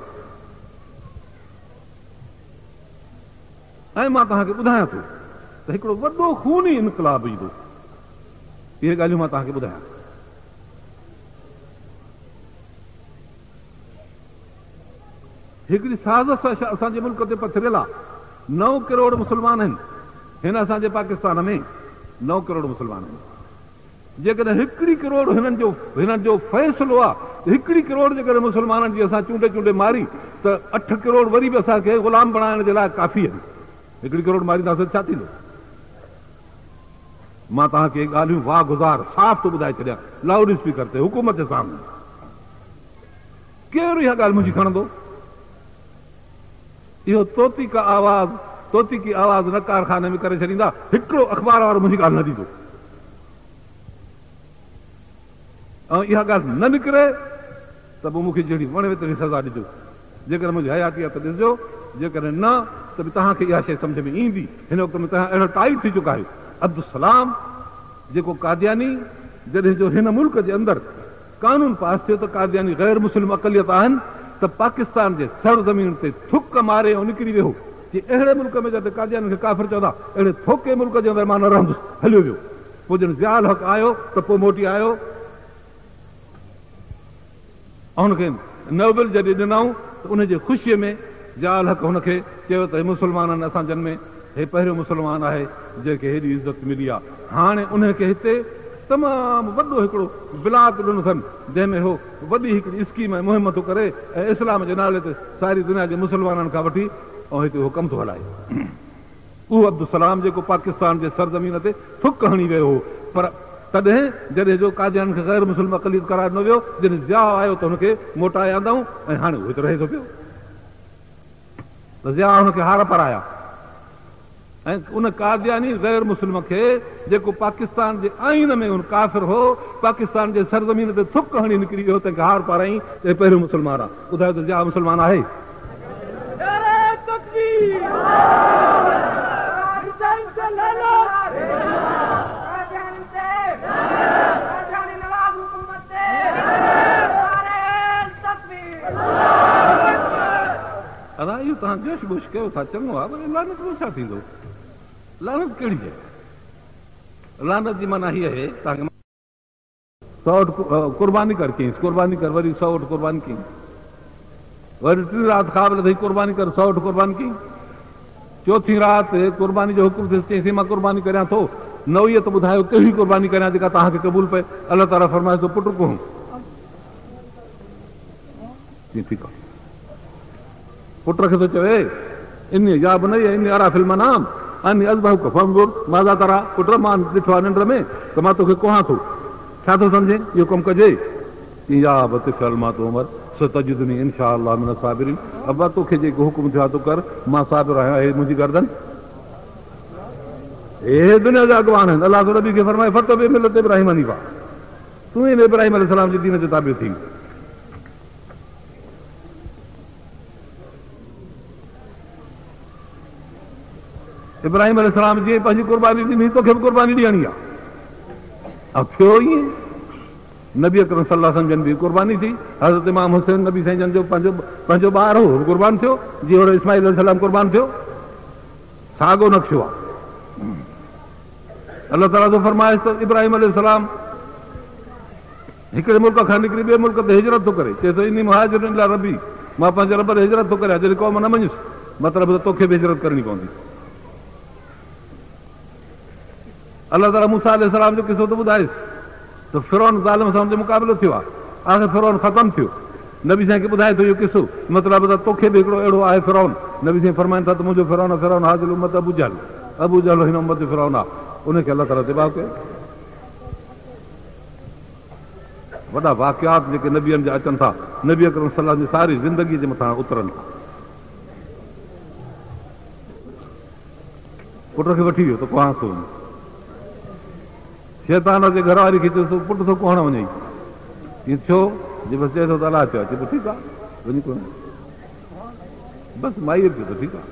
ऐं मां तव्हांखे ॿुधायां थो त हिकिड़ो वॾो खूनी इनकलाब ईंदो। इहे ॻाल्हियूं मां तव्हांखे ॿुधायां। हिकिड़ी साज़िश असांजे मुल्क ते पथिरियल आहे। 9 करोड़ मुस्लमान आहिनि हिन असांजे पाकिस्तान में, 9 करोड़ मुस्लमान आहिनि। जेकॾहिं 1 करोड़ हिननि जो फ़ैसिलो आहे, 1 करोड़ जेकॾहिं मुस्लमाननि जी असां चूंडे चूंडे मारी त 8 करोड़ वरी बि असांखे ग़ुलाम बणाइण जे लाइ काफ़ी आहिनि। 1 करोड़ मारींदासीं छा थींदो? मां तव्हांखे ॻाल्हियूं वाह गुज़ार साफ़ थो ॿुधाए छॾियां, लाउड स्पीकर ते हुकूमत जे साम्हूं। केरु इहा ॻाल्हि मुंहिंजी खणंदो? इहो तोती की आवाज़ न कारखाने में करे छॾींदा, हिकिड़ो अख़बार वारो मुंहिंजी ॻाल्हि न ॾींदो। ऐं इहा ॻाल्हि न निकिरे त पोइ मूंखे जहिड़ी वणे तहिड़ी सज़ा ॾिजो। जेकॾहिं मुंहिंजी हयाती आहे त ॾिसजो, जेकॾहिं न त बि तव्हांखे इहा शइ सम्झ में ईंदी। हिन वक़्त में तव्हां अहिड़ो टाइट थी चुका आहियो। अब्दुसलाम जेको कादियानी, जॾहिं जो हिन मुल्क जे अंदरि कानून पास थियो त कादियानी गैर मुस्लिम अक़लियत आहिनि, त पाकिस्तान जे सर ज़मीन ते थुक मारे ऐं निकिरी वियो कि अहिड़े मुल्क में जॾहिं कादियानी खे काफ़िर चवंदा, अहिड़े थोके मुल्क जे अंदरि मां न रहंदुसि, हलियो वियो। पोइ जॾहिं ज़ियाउल हक़ आयो त पोइ मोटी आयो ऐं हुनखे नोबेल जॾहिं ॾिनऊं त उनजे ख़ुशीअ में ज़ियाउल हक़ हुनखे चयो त मुस्लमाननि असांजनि में हे पहिरियों मुस्लमान आहे जंहिंखे हेॾी इज़त मिली आहे। हाणे उनखे हिते तमामु वॾो हिकिड़ो बिलाक ॾिनो अथनि, जंहिंमें हो वॾी हिकिड़ी स्कीम ऐं मुहिम थो करे ऐं इस्लाम जे नाले ते सारी दुनिया जे मुस्लमाननि खां वठी ऐं हिते उहो कमु थो हलाए। उहो अब्दुसलाम जेको पाकिस्तान जे सरज़मीन ते थुक हणी वियो हो, पर तॾहिं जॾहिं जो कादियान खे गैर मुस्लिम अक़लियत करार न वियो, जॾहिं ज़िया आयो त हुनखे मोटाए आंदाऊं ऐं हाणे उहो त रहे थो पियो। त ज़िया हुनखे हार पाराया ऐं उन कादियानी गैर मुस्लिम खे जेको पाकिस्तान जे आइन में उन काफ़िर हो, पाकिस्तान जे सरज़मीन ते थुक हणी निकिरी वियो, तंहिंखे हार पाराई त पहिरियों मुस्लमान आहे। ॿुधायो त ज़िया मुस्लमान आहे? दादा इहो तव्हां जोश बोश कयो था चङो आहे पर लानत में छा थींदो? लानत कहिड़ी आहे? लानत जी माना हीअ आहे तव्हांखे 100 कुर्बानी कर कयईं, कुर्बानी कर वरी 100 कुर्बानी कयईं, वरी 3 राति ख़ाब अथई कुर्बानी कर 100 कुर्बानी कयईं, चौथी राति कुर्बानी जो हुकुम थियुसि चईंसि मां कुर्बानी करियां थो, नवीह त ॿुधायो कहिड़ी कुर्बानी करियां जेका तव्हांखे क़बूल पए? अलाह ताला फरमाए थो पुट कोन। ठीकु आहे, पुट खे थो चवे इन या बनई इन अरा फिल्म नाम अन अज़बहुक फंजुर माज़ा तरा, पुट मां ॾिठो आहे निंड में त मां तोखे कोहां थो, छा थो सम्झे इहो कमु कजे? या बतिफ़ल मां तो उमर सतजुदनी इंशा अल्लाह मिन साबिरीन, अब्बा तोखे जेको हुकुम थियो आहे तो कर, मां साबिर आहियां। हे मुंहिंजी गर्दन, हे दुनिया जा अॻवान आहिनि। अलाह नबी खे फरमाए फतबी मिलत इब्राहिम हनीफा, तूं ई इब्राहिम अलैहिस्सलाम जे दीन जो ताबिअ थी। इब्राहिम अलैहिस्सलाम जीअं पंहिंजी कुर्बानी ॾिनी तोखे बि कुर्बानी ॾियणी आहे। ऐं थियो ईअं, नबी अकरम सल्लल्लाहु अलैहि वसल्लम जन बि कुर्बानी थी। हज़रत इमाम हुसैन नबी साईं जन जो पंहिंजो ॿार हो कुर्बान थियो, जीअं ओड़ो इस्माइल अलैहिस्सलाम कुर्बान थियो, साॻियो नक्शो आहे। अलाह ताला थो फरमाए त इब्राहिम अलैहिस्सलाम हिकिड़े मुल्क खां निकिरी ॿिए मुल्क ते हिजरत थो करे, चए थो इन मुहाजिरिन इला रबी, मां पंहिंजे रब ते हिजरत थो करियां, जॾहिं क़ौम न मञुसि मतिलबु त तोखे बि हिजरत करणी पवंदी। अलाह ताला मूसा अलैहिस्सलाम जो किसो थो ॿुधाएसि त फिरौन ज़ालिम सां हुनजो मुक़ाबिलो थियो आहे, आख़िर फिरौन ख़तमु थियो। नबी साईं खे ॿुधाए थो इहो किसो, मतिलबु त तोखे बि हिकिड़ो अहिड़ो आहे फिरौन। नबी साईं फरमाइनि था त मुंहिंजो फिरौन हाज़िल उम्मत अबू जहल हिन उम्मत जो फिरौन आहे, उनखे अलाह ताला तिबाह कयो। वॾा वाक़ियात जेके नबीअनि जा अचनि था, नबी अकरम सल्लल्लाहु अलैहि वसल्लम जी सारी ज़िंदगीअ जे मथां उतरनि था। पुट खे वठी वियो त कुहां थो, शैतान जे घर वारी खे चयो पुट थो कुहण वञे, ईअं छो? जे बसि चए थो त अलाह चयो, चए ठीकु आहे वञी कोन, बसि माईअ चयो त ठीकु आहे।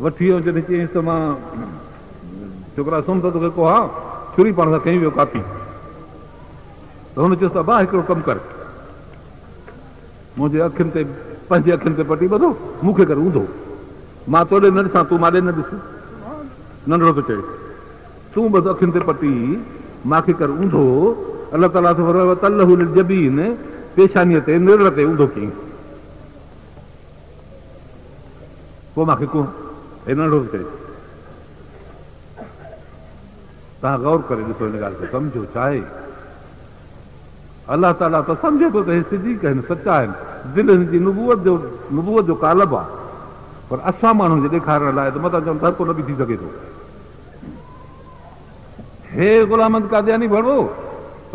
वठी वियो, जॾहिं चयईंसि त मां छोकिरा सुम्ह त तोखे कुहां, छुरी पाण सां खई वियो कापी, त हुन चयोसि त भाउ हिकिड़ो कमु कर, मुंहिंजे अखियुनि ते पंहिंजे अखियुनि ते पटी ॿधो, मूंखे कर ऊंधो, मां तोॾे न ॾिसां, तूं माॾे न ॾिस, नंढड़ो थो चए, तूं बसि अखियुनि ते पटी मूंखे कर ऊंधो। अलाह ताला तल्लहु जबीन, पेशानीअ ते निर ते ऊंधो कयईं, पोइ मूंखे को हे नंढो थो चए। तव्हां गौर करे ॾिसो हिन ॻाल्हि खे, सम्झो छा आहे। अलाह ताला त सम्झे थो त हे सिद्दीक़ आहिनि, सचा आहिनि, दिलि हिन जी नुबूअत जो कालब आहे, पर असां माण्हुनि जे ॾेखारण लाइ त मथां चवनि हर को न बि थी सघे थो। हे गुलाम अहमद कादियानी भरवो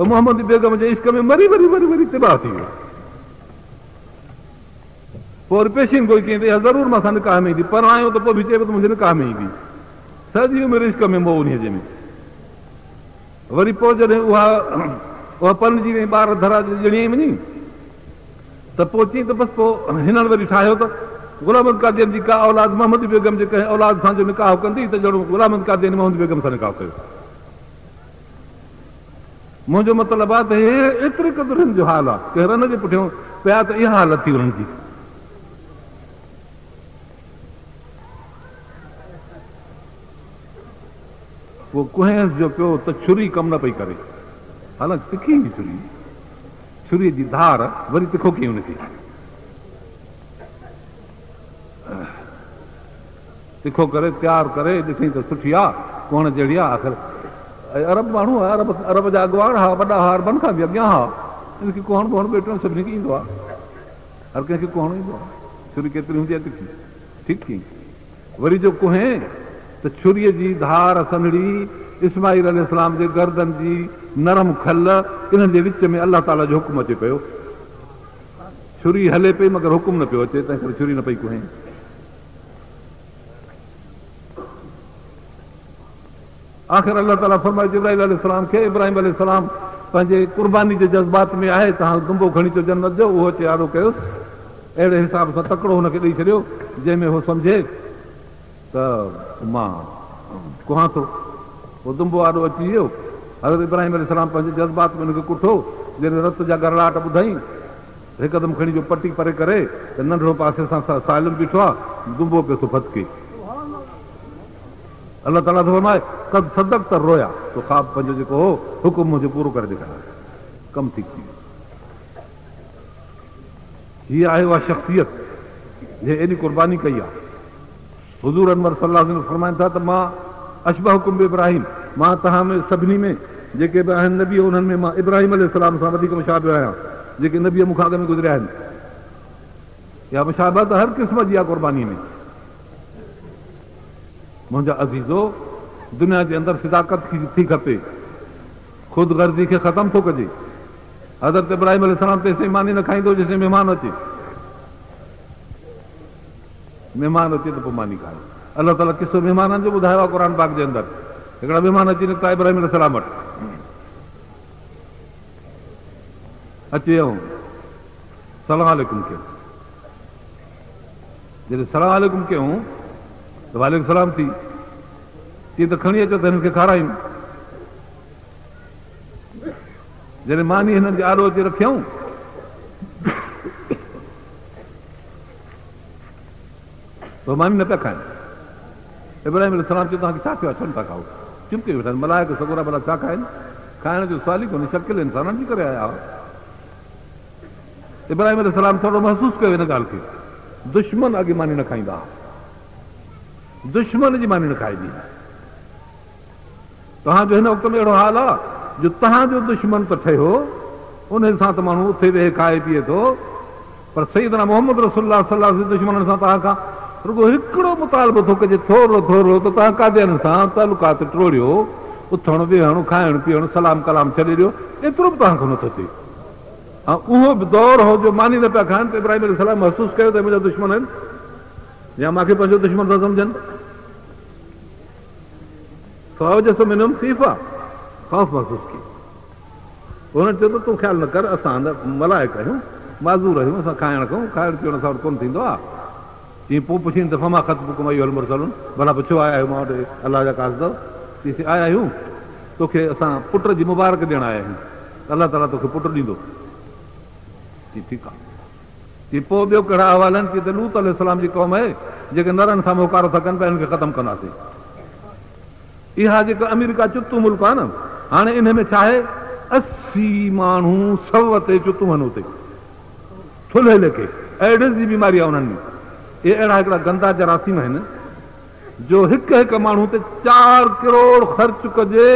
मोहम्मद बेगम जे इश्क में मरी वरी वरी वरी तिबाह थी वियो, पोइ वरी पेशीन कोई कयईं त ज़रूरु मां सां निकाह में ईंदी, पर आयो त पोइ बि चए त मुंहिंजे निकाह में ईंदी, सॼी उमिरि इश्क में मोह उन जे में। वरी पोइ जॾहिं उहा पलजी वई, ॿार धरा ॼणी वञी, त पोइ चई त बसि पोइ हिननि वरी ठाहियो त गुलाम अहमद कादियानी जी का औलाद मोहम्मद बेगम जे कंहिं औलाद सां जो निकाह कंदी त ॼणो गुलाम अहमद कादियानी मोहम्मद बेगम सां निकाह कयो। मुंहिंजो मतिलबु आहे त हे एतिरे क़दुरु हिन जो हाल आहे की रन जे पुठियां पिया त इहा हालत थी हुननि जी। पोइ कुहेंस जो पियो त छुरी कमु न पई करे, हालांकि तिखी हुई छुरीअ जी धार, वरी तिखो कयईं हुनखे, तिखो करे तयारु करे ॾिठईं त सुठी आहे, कुहण जहिड़ी आहे। आख़िर अरब माण्हू आहे, अरब जा अॻुवान हा, वॾा हा, अरबनि खां बि अॻियां हा, हिनखे कुहण वुहण बेटो सभिनी खे ईंदो आहे, हर कंहिंखे कुहण ईंदो आहे, छुरी केतिरी हूंदी आहे तिखी, ठीकु थी। वरी जो कुहें त छुरीअ जी धार सनड़ी इस्माइल अलैहिस्सलाम जे गर्दन जी नरम खल, इन्हनि जे विच में अलाह ताला जो हुकुम अचे पियो, छुरी हले पई मगर हुकुम न पियो अचे, तंहिं करे छुरी न पई कुहें। आख़िर अलाह ताला फरमाए जिब्राइल अलैहिस्सलाम खे, इब्राहिम अलैहिस्सलाम पंहिंजे कुर्बानी जे जज़्बात में आहे, तव्हां दुंबो खणी अचो जन्नत जो, उहो अचे आरो कयोसि, अहिड़े हिसाब सां तकिड़ो हुनखे ॾेई छॾियो जंहिंमें उहो सम्झे त मां कुहां थो। पोइ दुंबो आॾो अची वियो, हज़रत इब्राहिम अलैहिस्सलाम पंहिंजे जज़्बात में हुनखे कुठो, जॾहिं रत जा गरड़ाट ॿुधाई हिकदमि खणी जो पटी परे करे त नंढड़ो पासे सां साइलम बीठो आहे दुंबो पियो थो फतके अलाह ताला थो फरमाए कद सदक त रोया तो ख़्वाब पंहिंजो जेको हो हुकुम मुंहिंजो पूरो करे ॾेखारियो कमु ठीक थी हीअ आहे उहा शख़्सियत जंहिं एॾी क़ुर्बानी कई आहे हुज़ूर अनवर सल्लल्लाहु अलैहि वसल्लम फरमाइनि था त मां अशबहुकुम इब्राहिम मां तव्हां में सभिनी में जेके बि आहिनि नबी उन्हनि में मां इब्राहिम अलैहिस्सलाम सां वधीक मुशाबिह आहियां जेके नबीअ मूंखां अॻ में गुज़रिया आहिनि इहा मुशाबत हर क़िस्म जी आहे क़ुर्बानीअ में मुंहिंजा अज़ीज़ो दुनिया जे अंदरि सिदाकत थी खपे ख़ुदि गर्ज़ी खे ख़तमु थो कजे हज़रत इब्राहिम अलैहिस्सलाम तेसिताईं मानी न खाईंदो जेसिताईं महिमान अचे महिमान अचे त पोइ मानी खाए अलाह ताला किसो महिमाननि जो ॿुधायो आहे क़ुर पाक जे अंदरि हिकिड़ा महिमान अची निकिता इब्राहिम अलैहिस्सलाम वटि अची वियो सलाम अलैकुम कयो जॾहिं सलाम अलैकुम कयूं त वालेकुम सलाम थी तीअं त खणी अचो त हिननि खे खारायूं जॾहिं मानी हिननि जे आॾो अची रखियऊं त मानी न पिया खाइनि इब्राहिम अलैहिस्सलाम चयो तव्हांखे छा थियो आहे छो नथा खाओ चिमके वेठा आहिनि मलाइक सगोरा भला छा खाइनि खाइण जो सवाल ई कोन्हे शकिल इंसाननि जी करे आया हुआ इब्राहिम अलैहिस्सलाम थोरो महसूसु कयो हिन ॻाल्हि खे दुश्मन अॻे मानी न खाईंदा दुश्मन जी मानी न खाइबी तव्हांजो हिन वक़्त में अहिड़ो हाल आहे जो तव्हांजो दुश्मन त ठहियो उन सां त माण्हू उथे वेहे खाए पीए थो पर सईदना मोहम्मद रसूलुल्लाह सल्लल्लाहु अलैहि वसल्लम दुश्मननि सां तव्हां खां रुगो हिकिड़ो मुतालबो थो कजे थोरो थोरो त तव्हां कादियनि सां तालुकात टोड़ियो उथणु वेहणु खाइणु पीअणु सलाम कलाम छॾे ॾियो एतिरो बि तव्हांखां नथो थिए ऐं उहो बि दौर हो जो मानी न पिया खाइनि त इब्राहिम अलैहिस्सलाम महसूसु कयो त मुंहिंजा दुश्मन आहिनि या मूंखे पंहिंजो दुश्मन था सम्झनि ख़ौफ़ महसूसु कयो हुन चयो त तूं ख़्यालु न कर असां मलाइक आहियूं माज़ूर आहियूं असां खाइण खाऊं खाइण पीअण सां कोन थींदो आहे चई पोइ पुछीनि त फमा ख़तबुकुम अय्युहल मुरसलून भला पोइ छो आया आहियूं मां वटि अलाह जा काज़ अथव चईसि आया आहियूं तोखे असां पुट जी मुबारक ॾियणु आया आहियूं अलाह ताला तोखे पुटु ॾींदो चई ठीकु आहे चई पोइ ॿियो कहिड़ा अहवाल आहिनि चई त लूत अलैहिस्सलाम जी क़ौम आहे जेके नरनि सां मोकारो था कनि पिया हिननि खे ख़तमु कंदासीं इहा जेका अमेरिका चुतू मुल्क आहे न हाणे इन में छा आहे 80 माण्हू 100 ते चुतू आहिनि उते थुल्हे लेखे एडिस जी बीमारी आहे उन्हनि में इहे अहिड़ा हिकिड़ा गंदा जरासीम आहिनि जो हिकु हिकु माण्हू ते 4 करोड़ ख़र्च कजे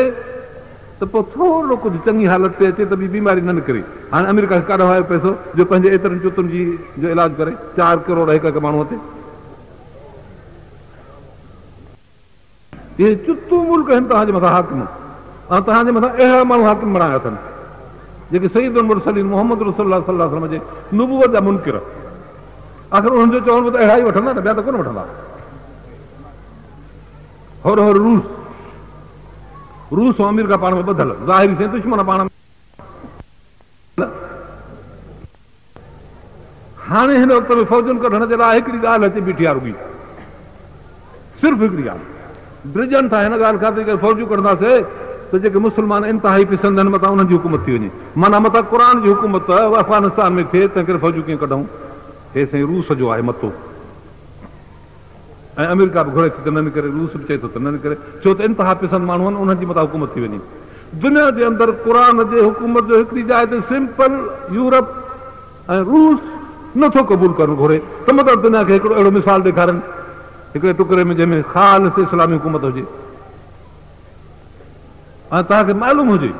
त पोइ थोरो कुझु चङी हालत ते अचे त बि बीमारी न निकिरे हाणे अमेरिका खे काॾो आयो पैसो जो पंहिंजे एतिरनि चुतुनि जी जो इलाज करे 4 करोड़ हिकु हिकु माण्हूअ ते इहे चुतू मुल्क आहिनि तव्हांजे मथां हाकिम ऐं तव्हांजे मथां अहिड़ा माण्हू हाकिम बणाया अथनि जेके सईदुल मुरसलीन मोहम्मद रसूलुल्लाह सल्लल्लाहु अलैहि वसल्लम जे नुबुवत जा मुनकिर आख़िर उन्हनि जो चवण त अहिड़ा ई वठंदा न ॿिया त कोन वठंदा होर रूस ऐं अमेरिका पाण में ॿधल ज़ाहिरी से दुश्मन पाण में हाणे हिन वक़्त में फ़ौजुनि कढण जे लाइ हिकिड़ी ॻाल्हि अचे बीठी आहे रुॻी सिर्फ़ु हिकिड़ी ॻाल्हि ब्रिजनि था हिन ॻाल्हि ख़ातिर करे फ़ौजियूं कढंदासीं त जेके मुस्लमान इंतिहाई पिसंद आहिनि मथां उन्हनि जी हुकूमत थी वञे माना मथां क़ुर जी हुकूमत अफ़गानिस्तान में थिए तंहिं करे फ़ौजियूं कीअं कढूं हे साईं रूस जो आहे मतो ऐं अमेरिका बि घुरे थो त न निकिरे रूस बि चए थो त न निकिरे छो त इंतिहा पिसंद माण्हू आहिनि उन्हनि जी मथां हुकूमत थी वञे दुनिया जे अंदरि क़ुर जे हुकूमत जो हिकिड़ी जाइ ते सिंपल यूरोप ऐं रूस नथो क़बूल करणु घुरे त मतिलबु दुनिया खे हिकिड़ो अहिड़ो मिसाल ॾेखारनि हिकिड़े टुकड़े में जंहिंमें ख़ालिस इस्लामी हुकूमत हुजे ऐं तव्हांखे मालूम हुजे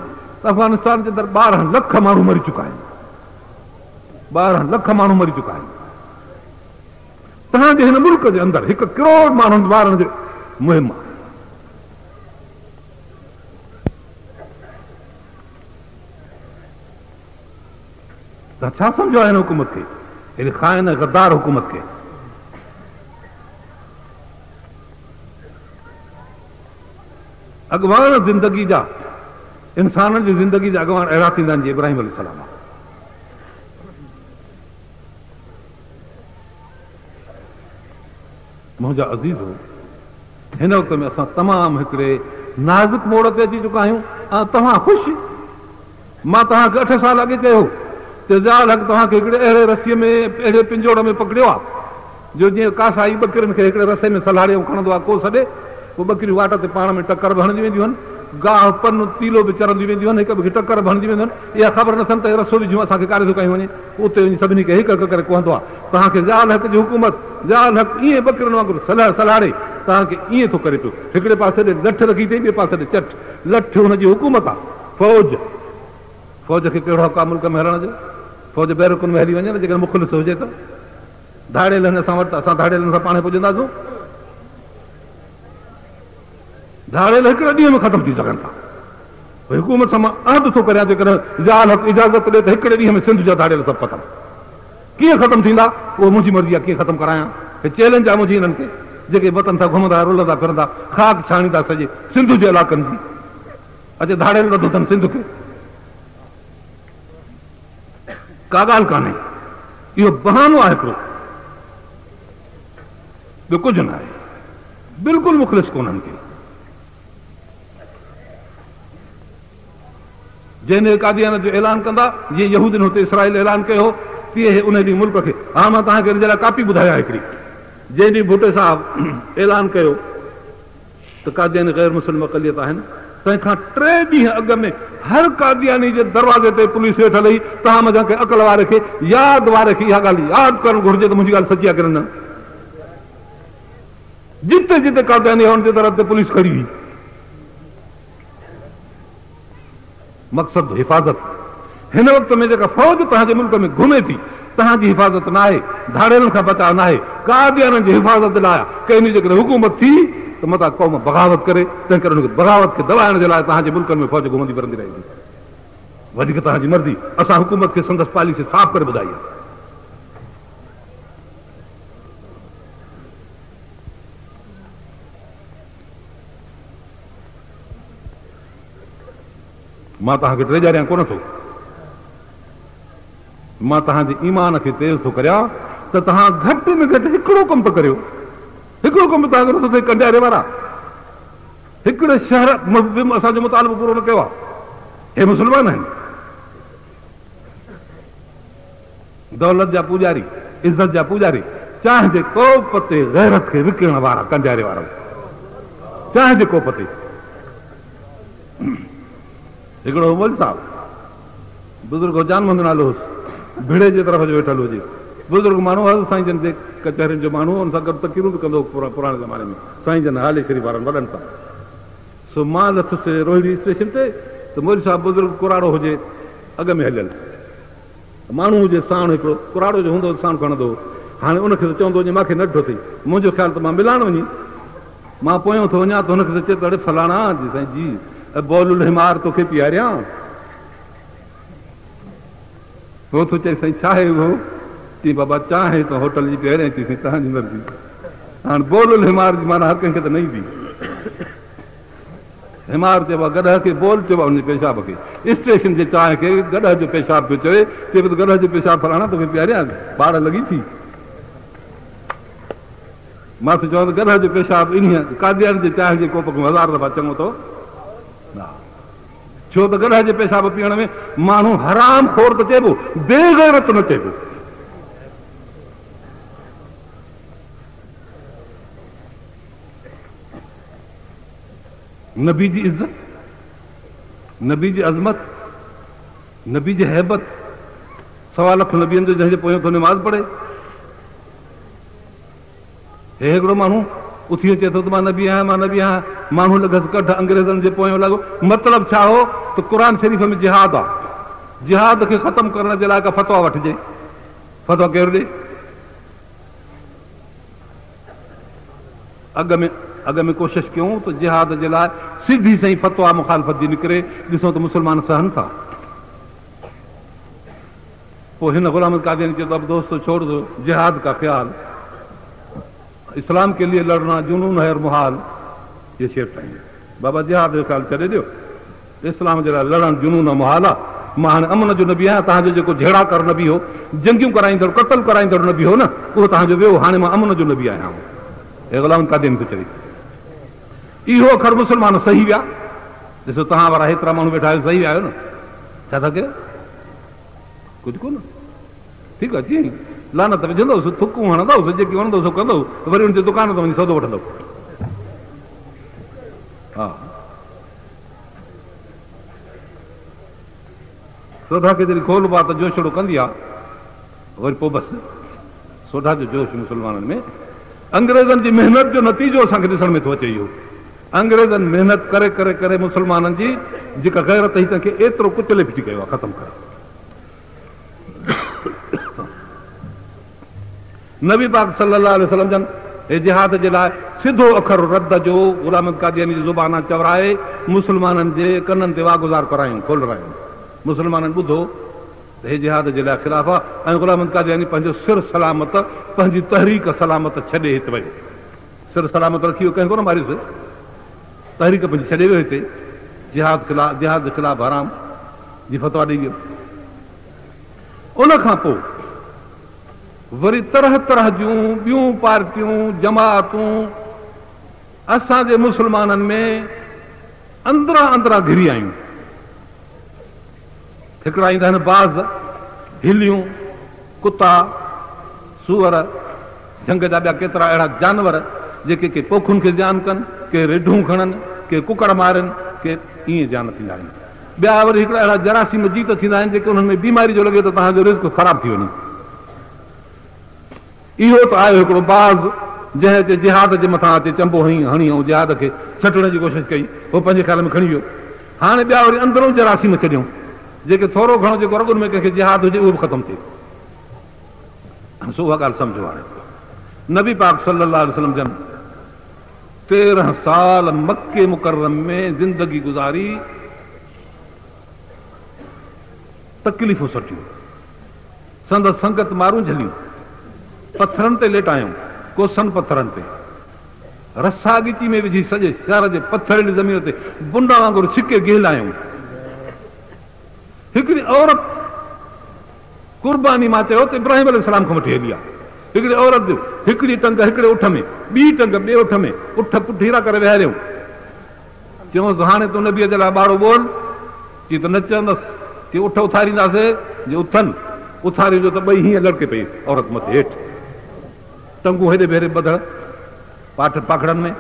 त अफ़गानिस्तान जे अंदरि 12 लख माण्हू मरी चुका आहिनि 12 लख माण्हू मरी चुका आहिनि तव्हांजे हिन मुल्क जे अंदरि 1 करोड़ माण्हुनि मारण जो मुहिम आहे तव्हां छा सम्झो आहे हिन हुकूमत खे हेॾी खाइन गद्दार हुकूमत खे अॻवान ज़िंदगी जा इंसाननि जी ज़िंदगी जा अॻवान अहिड़ा थींदा आहिनि जीअं इब्राहिम अलैहिस्सलाम आहे मुंहिंजा अज़ीज़ हो हिन वक़्त में असां तमामु हिकिड़े नाज़ुक मोड़ ते अची चुका आहियूं ऐं तव्हां ख़ुशि मां तव्हांखे 8 साल अॻे चयो ज़ाल हक़ तव्हांखे हिकिड़े अहिड़े रसीअ में अहिड़े पिंजोड़ में पकड़ियो आहे जो जीअं कासाई ॿकरियुनि खे हिकिड़े रसे में सलाड़े खणंदो आहे को सॾे पोइ ॿकरियूं वाट ते पाण में टकर बि हणंदियूं वेंदियूं आहिनि, गाह पन तीलो बि चरंदियूं वेंदियूं आहिनि, हिक ॿिए खे टकर बि हणंदियूं वेंदियूं आहिनि। इहा ख़बर न अथनि त रसो बि जीअं असांखे कारे थो कयूं वञे, उते वञी सभिनी खे हिकु हिकु करे कहंदो आहे तव्हांखे ज़ाल हक़ जी हुकूमत, ज़ाल हक़ ईअं ॿकरियुनि वांगुरु सलाड़े तव्हांखे ईअं थो करे पियो। हिकिड़े पासे ॾे लठ रखी अथई, ॿिए पासे ॾे चट, लठ हुनजी हुकूमत आहे, फौज खे कहिड़ो हक़ आहे मुल्क में हलण जो? फौज बैरकुनि में हली वञे न जेकॾहिं मुख़लिस हुजे त। धाड़ियल आहिनि असां वटि, असां धाड़ियल सां पाण पुॼंदासीं? धाड़ियल हिकिड़े ॾींहं में ख़तमु थी सघनि था। हुकूमत सां मां अहद थो करियां, जेकॾहिं ज़ाल हक़ इजाज़त ॾे त हिकिड़े ॾींहं में सिंध जा धाड़ियल सभु ख़तमु। कीअं ख़तमु थींदा उहो मुंहिंजी मर्ज़ी आहे, कीअं ख़तमु करायां? हे चैलेंज आहे मुंहिंजी हिननि खे जेके वतन था घुमंदा रुलंदा फिरंदा, ख़ाक छाणींदा सॼे सिंध जे इलाइक़नि जी। अॼु धाड़ियल नथो अथनि सिंध खे, का ॻाल्हि कान्हे, इहो बहानो आहे हिकिड़ो, ॿियो कुझु न आहे। बिल्कुलु मुख़लिस कोन्हनि खे। जंहिं कादियान जो ऐलान कंदा, जीअं यहूदियुनि हुते इसराइल ऐलान कयो हो, तीअं उन ॾींहुं मुल्क खे। हा, मां तव्हांखे हिन जे लाइ कापी ॿुधाया हिकिड़ी। जंहिं ॾींहुं भुटे साहिबु ऐलान कयो त कादियानी ग़ैर मुस्लिम अक़लियत आहिनि, तंहिंखां 3 ॾींहं अॻु में हर कादियानी जे दरवाज़े ते पुलिस वेठल हुई। तव्हां मुंहिंजा कंहिं अकल वारे खे, याद वारे खे इहा ॻाल्हि यादि करणु घुरिजे त मुंहिंजी ॻाल्हि सची आहे की न। जिते जिते कादियानी हुन जे तरफ़ ते पुलिस खड़ी हुई। मक़सद हिफ़ाज़त। हिन वक़्त में जेका फौज तव्हांजे मुल्क में घुमे थी, तव्हांजी हिफ़ाज़त न आहे, धाड़ियलनि खां बचाव न आहे, कादियाननि जी हिफ़ाज़त लाइ। कंहिंजी जेकॾहिं हुकूमत थी त मथां क़ौम बग़ावत करे, तंहिं करे हुनखे बग़ावत खे दॿाइण जे लाइ तव्हांजे मुल्कनि में फौज घुमंदी फिरंदी रहेंदी। वधीक तव्हांजी मर्ज़ी, असां हुकूमत खे संदसि पॉलिसी साफ़ करे ॿुधाई आहे। मां तव्हांखे ड्रेजारियां कोन थो, मां तव्हांजे ईमान खे तेज़ थो करियां त तव्हां घटि में घटि हिकिड़ो कमु त करियो। हिकिड़ो कमु तव्हांखे नथो थिए, कंडियारे वारा हिकिड़े शहर असांजो मुतालबो पूरो न कयो आहे। हे मुस्लमान आहिनि, दौलत जा पुजारी, इज़त जा पुजारी, चांहि जे कोप ते गैरत खे विकिणण वारा, कंडियारे वारा, चांहि जे कोप ते। हिकिड़ो मौलवी साहिबु बुज़ुर्ग जानमंद नालो हुउसि, भिड़े जे तरफ़ जो वेठल हुजे, बुज़ुर्ग माण्हू हुओ, साईं जन जे कचहरियुनि जो माण्हू, हुन सां गॾु तक़रीरूं बि कंदो पुराणे ज़माने में, साईं जन हाले शरीफ़ वारनि वॾनि सां। सो मां लथुसि रोहिणी स्टेशन ते, त मौलवी साहिबु बुज़ुर्ग कुराड़ो हुजे अॻ में हलियल, माण्हू हुजे साण, हिकिड़ो कुराड़ो जो हूंदो साण खणंदो। हाणे उनखे त चवंदो वञे मूंखे नंढो अथई, मुंहिंजो ख़्यालु त मां मिलान वञी, मां पोयां थो वञा त हुनखे त चए त अड़े फलाणा जी साईं जी बौलुल हिमार तोखे पीआरियां। पोइ थो चए साईं छा आहे उहो? चई बाबा चांहि त होटल जी पीआरियां थी, तव्हांजी मर्ज़ी। हाणे बोलुल हिमार जी माना हर कंहिंखे त न ईंदी। हिमार चइबो आहे गॾह खे, बोल चइबो आहे हुनजे पेशाब खे। स्टेशन जे चांहि खे गॾह जो पेशाब पियो चए, चए पियो गॾह जो पेशाब फलाणा तोखे पीआरियां, ॿार लॻी थी। मां त चवां त गॾह जो पेशाब इन कादियान जे चांहि जे कोप खां 1000 दफ़ा चङो अथव। छो त गॾह जे पेशाब पीअण में माण्हू हराम खोर त चइबो, बेग़ैरत न चइबो। नबी जी इज़त, नबी जी अज़मत, नबी जी हैबत, 1.25 लख नबियनि जो जंहिंजे पोयां थो निमाज़ पढ़े। हे हिकिड़ो माण्हू उथी अचे थो त मां नबी आहियां, मां नबी आहियां, माण्हू लॻसि कढ अंग्रेज़नि जे पोयां लॻो। मतिलबु छा हो त क़ुर शरीफ़ में जिहाद आहे, जिहाद खे ख़तमु करण जे लाइ का फतवा वठिजे। फतवा केरु ॾे? अॻ में कोशिशि कयूं त जिहाद जे लाइ सिधी सही फतवा मुखालफ़त जी निकिरे। ॾिसो त मुस्लमान सहनि था। पोइ हिन ग़ुलाम कादियानी चयो त अब दोस्तों छोड़ दो जिहाद का ख्याल, इस्लाम के लिए लड़ना जुनून है और मुहाल, ये शेर चाहिए। बाबा जिहाद जो ख्याल छॾे ॾियो, इस्लाम जे लाइ लड़णु जुनून मुहाल आहे। मां हाणे अमन जो नबी आहियां, तव्हांजो जेको झेड़ा कर नबी हो, जंगियूं कराईंदड़ क़तल कराईंदड़ नबी हो न, उहो तव्हांजो वियो। हाणे मां अमन जो नबी आहियां। हे ग़ुलाम कादियानी खे चई इहो अखर मुस्लमान सही विया। ॾिसो तव्हां वारा हेतिरा माण्हू वेठा आहियो, सही विया आहियो न? छा था कयो? कुझु कोन। ठीकु आहे, जीअं लानत विझंदुसि, थुकूं हणंदुसि, जेकी वणंदो कंदो, वरी हुनजे दुकान ते वञी सौदो वठंदो। हा, सोढा खे जॾहिं खोल बा त जोशड़ो कंदी आहे, वरी पोइ बसि सोढा जो जोश मुस्लमाननि में। अंग्रेज़नि जी महिनत जो नतीजो असांखे ॾिसण में थो अचे इहो। अंग्रेज़नि महिनत करे करे करे मुस्लमाननि जी जेका गैरत हुई तंहिंखे एतिरो कुचले फिटी कयो आहे, ख़तमु करे। नबी पाक सल्लल्लाहु अलैहि वसल्लम जन हे जिहाद जे लाइ सिधो अखर रद जो गुलाम अहमद कादियानी जी ज़ुबान चवराए मुस्लमाननि जे कननि ते वागुज़ार करायूं, खोल रायूं। मुस्लमाननि ॿुधो हे जिहाद जे लाइ ख़िलाफ़ आहे ऐं गुलाम अहमद कादियानी पंहिंजो सिर सलामत, पंहिंजी तहरीक सलामत छॾे हिते वियो। सिर सलामत रखी वियो, कंहिं कोन मारियुसि, तहरीक पंहिंजी छॾे वियो हिते। जिहाद जे ख़िलाफ़ हराम जी फतवा ॾेई वियो। उन खां पोइ वरी तरह तरह जूं ॿियूं पार्टियूं जमातूं असांजे मुस्लमाननि में अंदरां घिरी आयूं। हिकिड़ा ईंदा आहिनि बाज़, हिलियूं, कुता, सूअर, झंग जा ॿिया केतिरा अहिड़ा जानवर जेके के पोखुनि खे जान कनि, के रेढूं खणनि, के कुकड़ मारनि, के ईअं जान थींदा आहिनि। ॿिया वरी हिकिड़ा अहिड़ा जरासीम जीत थींदा आहिनि जेके हुननि में बीमारी जो लॻे त तव्हांजो रिस्क ख़राबु थी वञे। इहो त आयो हिकिड़ो बाज़ जंहिं ते जिहाद जे मथां अचे चंबो हणी ऐं जिहाद खे छटण जी कोशिशि कई, उहो पंहिंजे ख़्याल में खणी वियो। हाणे ॿिया वरी अंदरूं जरासीम छॾियूं जेके थोरो घणो जेको रगुनि में कंहिंखे जिहाद हुजे उहो बि ख़तमु थिए। सो उहा ॻाल्हि सम्झो। हाणे नबी पाक सल्लल्लाहु अलैहि वसल्लम जन 13 साल मके मुकर्रम में ज़िंदगी गुज़ारी, तकलीफ़ूं सटियूं, संदसि संगत मारूं झलियूं, पथरनि ते लेटायूं, कोसनि पथरनि ते, रसा ॻिची में विझी सॼे शहर जे पथरीली ज़मीन ते बुंडा वांगुरु छिके गिहलायूं। हिकिड़ी औरत कुर्बानी मां चयो त इब्राहिम अलैहिस्सलाम खां वठी हली आहे। हिकिड़ी औरत हिकिड़ी टंग हिकिड़े उठ में, ॿी टंग ॿिए उठ में, उठ पुठीरा करे विहारियऊं। चयोसि हाणे तूं नबीअ जे लाइ ॿारो बोल। चई त न चवंदसि, चई उठ उथारींदासीं, जे उथनि उथारी जो त ॿई हीअं लड़के पई औरत मथे हेठि, टंगूं हेॾे भेरे ॿधण पाठ पाखड़नि में।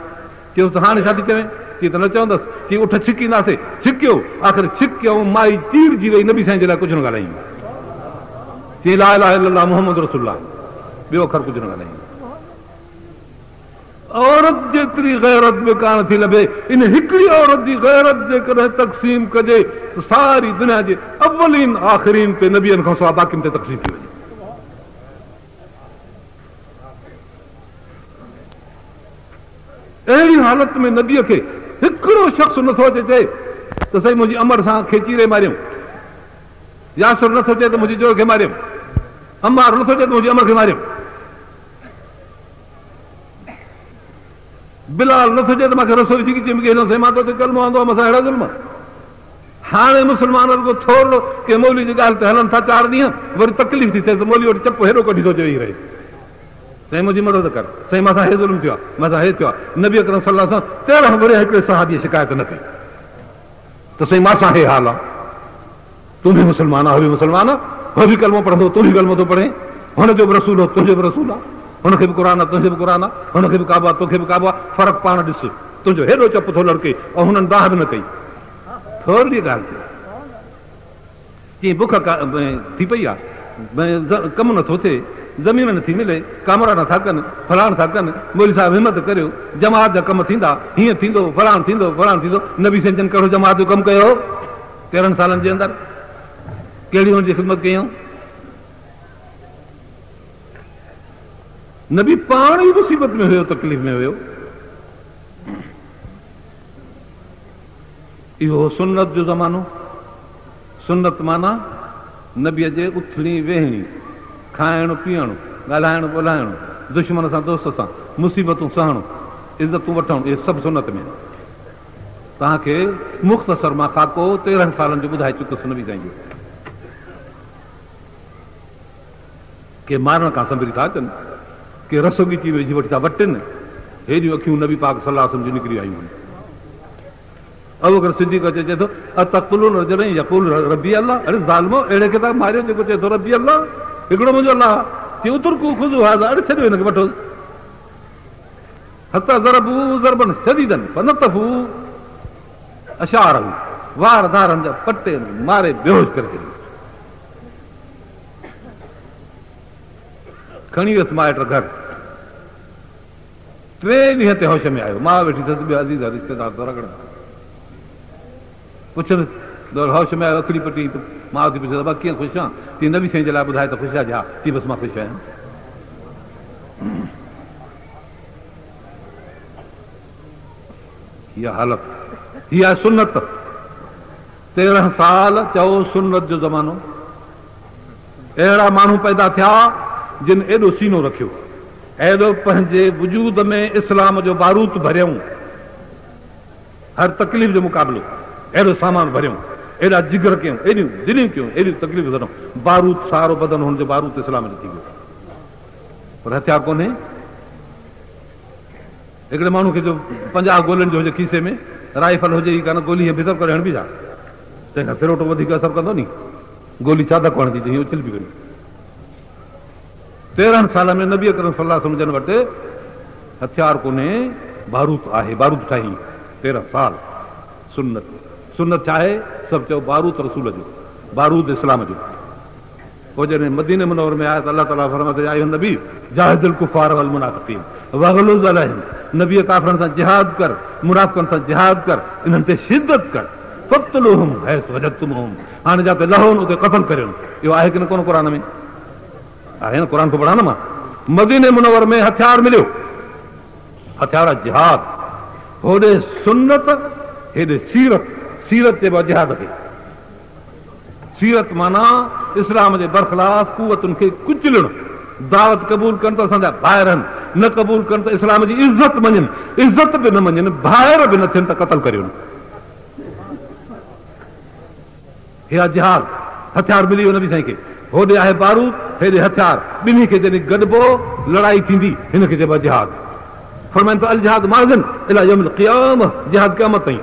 चयोसि त हाणे छा थी चवे? चई त न चवंदसि, चई उठ छिकींदासीं। छिकियो, आख़िर छिकियो, माई चीरजी वई, नबी साईं जे लाइ कुझु न ॻाल्हायूं। चई ला इलाहा इल्लल्लाह मुहम्मद रसूलुल्लाह, ॿियो अखर कुझु न ॻाल्हायूं। औरत जेतिरी गैरत में कान थी लभे, इन हिकिड़ी औरत जी गैरत जेकॾहिं तक़सीम कजे त सारी दुनिया जे अवलीन आख़िरीन ते नबियनि खां सवाइ बाक़ियुनि ते तक़सीम थी वञे। अहिड़ी हालत में नबीअ खे हिकिड़ो शख़्स नथो अचे चए त साईं मुंहिंजी अमर सां खे चीरे मारियऊं, यासुर नथो चए त मुंहिंजी जोर खे मारियऊं, अमार नथो चए त मुंहिंजी अमर खे मारियऊं, बिलाल नथो चए त मूंखे रसोई थी साईं मां तो कलमो आंदो आहे, मथां अहिड़ा ज़ुल्म। हाणे मुस्लमान रुगो थोरो के मौली जी ॻाल्हि ते हलनि था 4 ॾींहं, वरी तकलीफ़ थी थिए त मौली वटि चप हेॾो कढी थो चई रहे, साईं मुंहिंजी मदद कर, साईं मथां हे ज़ुल्म थियो आहे, मथां हे थियो आहे। नबी अकरम सल्लल्लाहु अलैहि वसल्लम 13 वरी हिकिड़े सहाबी शिकायत न कई त साईं मां हे हाल आहे, तूं बि मुस्लमान आहे, हो बि मुस्लमान आहे, हो बि कलमो पढ़ंदो, तूं बि कलमो थो पढ़े, हुनजो बि रसूल हो, तुंहिंजो बि रसूल आहे, हुनखे बि क़ुर आहे, तुंहिंजो बि क़ुर आहे, हुनखे बि काबो आहे, तोखे बि काबो आहे, फ़र्क़ु पाण ॾिस, तुंहिंजो हेॾो चप थो लड़के ऐं हुननि दाह बि न कई। थोरी ॻाल्हि चई बुख थी पई आहे, कमु नथो थिए, ज़मीन नथी मिले, कामरा नथा कनि, फलाण था कनि, मौली साहिब हिमत करियो, जमात जा कम थींदा, हीअं थींदो, फलाण थींदो, फलाण थींदो। नबी साईं जन कहिड़ो जमात जो कमु कयो 13 सालनि जे अंदरि, कहिड़ी हुनजी ख़िदमत कयूं? नबी पाण ई मुसीबत में हुयो, तकलीफ़ में हुयो। इहो सुन्नत जो ज़मानो। सुन्नत माना नबीअ जे उथणी वेहणी, खाइणु पीअणु, ॻाल्हाइणु ॿोलाइणु, दुश्मन सां दोस्त सां मुसीबतूं सहणु, इज़तूं वठणु, इहे सभु सुन्नत में। तव्हांखे मुख़्तसर मां खाको 13 सालनि जो ॿुधाए चुकियुसि नबी साईं जो। के मारण खां संभरी था अचनि, के रसो ॻिची विझी वठी था वटिनि, हेॾियूं अखियूं नबी पाक सल्लल्लाहु अलैहि वसल्लम जूं निकिरी आयूं आहिनि। अबू बकर सिद्दीक़ अचे चए थो अतक़ुलून रजुलन यक़ूलु रब्बी अल्लाह, अरे ज़ालिमो अहिड़े खे था मारियो जेको चए थो रब्बी अल्लाह, हिकिड़ो मुंहिंजो अल्लाह। चई उतरकू ख़ुज़ू हाज़ा, अरे छॾियो हिनखे वठो। हता ज़रबू ज़रबन शदीदन फनतफू अशारहू, वार धारनि जा पटे मारे बेहोश करे छॾियो। खणी वियसि माइट घर, 3 ॾींहं ते होश में आयो। मां वेठी अथसि, ॿिया अज़ीज़ रिश्तेदार तो रगड़ पुछनि होश में आयो, अखड़ी पटी। मां थी पुछे बाबा कीअं ख़ुशि आहियां? ती नबी साईं जे लाइ ॿुधाए त ख़ुशि आहे? हा, ती बसि मां ख़ुशि आहियां। इहा हालत, इहा सुन्नत। 13 साल चओ सुन्नत जो ज़मानो। अहिड़ा माण्हू पैदा थिया जिन एॾो सीनो रखियो, एॾो पंहिंजे वजूद में इस्लाम जो बारूद भरियऊं, हर तकलीफ़ जो मुक़ाबिलो, अहिड़ो सामान भरियऊं, एॾा जिगर कयूं, एॾियूं दिलियूं कयूं, एॾियूं तकलीफ़ ॾिनऊं, बारूद सारो बदन हुनजो बारूद इस्लाम जो थी वियो। पर हथियार कोन्हे। हिकिड़े माण्हू खे जो 50 गोलियुनि जो हुजे खीसे में, राइफल हुजे ई कान, गोली हीअं भितर करे हणबी छा? तंहिंखां सिरोटो वधीक असरु कंदो नी, गोली छा धक हणंदी, हीअं उछल बि करी। 13 साल में नबी अकरम सल्लल्लाहु अलैहि वसल्लम वटि हथियार कोन्हे, बारूद आहे, बारूद ठाही। 13 साल सुन्नत। सुन्नत छा आहे? सभु चओ बारूद रसूल जो, बारूद इस्लाम जो। पोइ जॾहिं मदीने मुनव्वर में आया त अल्लाह ताला फरमाते या अय्युहन नबी जाहिदिल कुफ़ार वल मुनाफ़िक़ीन वग़लुज़ अलैहिम, नबी काफ़िरनि सां जिहाद कर, मुनाफ़िक़नि सां जिहाद कर, इन्हनि ते शिद्दत कर। फ़क़्तुलूहुम हैसु वजदतुमूहुम, हाणे जिते लहोनि उते क़त्ल करियोनि। इहो आहे कि न कोन क़ुरान में? आहे न, क़ुरान थो पढ़ां न मां। मदीने मुनव्वर में हथियार मिलियो, हथियार जिहाद। होॾे सुन्नत, हेॾे सीरत। सीरत चइबो जिहाद खे। सीरत माना इस्लाम जे बरख़िलाफ़ कुवतुनि खे कुचलणु। दावत क़बूल कनि त असांजा भाइर आहिनि, न क़बूल कनि त इस्लाम जी इज़त मञनि, इज़त बि न मञनि, भाइर बि न थियनि त क़त्ल करियोनि। हे जिहाद। हथियार मिली वियो नबी साईं खे। होॾे आहे बारूद, हेॾे हथियार। ॿिन्ही खे जॾहिं गॾिबो लड़ाई थींदी, हिनखे चइबो आहे जिहाद। फरमाइनि त अल जिहाद माज़िन इला यौमिल क़ियामह, जिहाद क़यामत ताईं।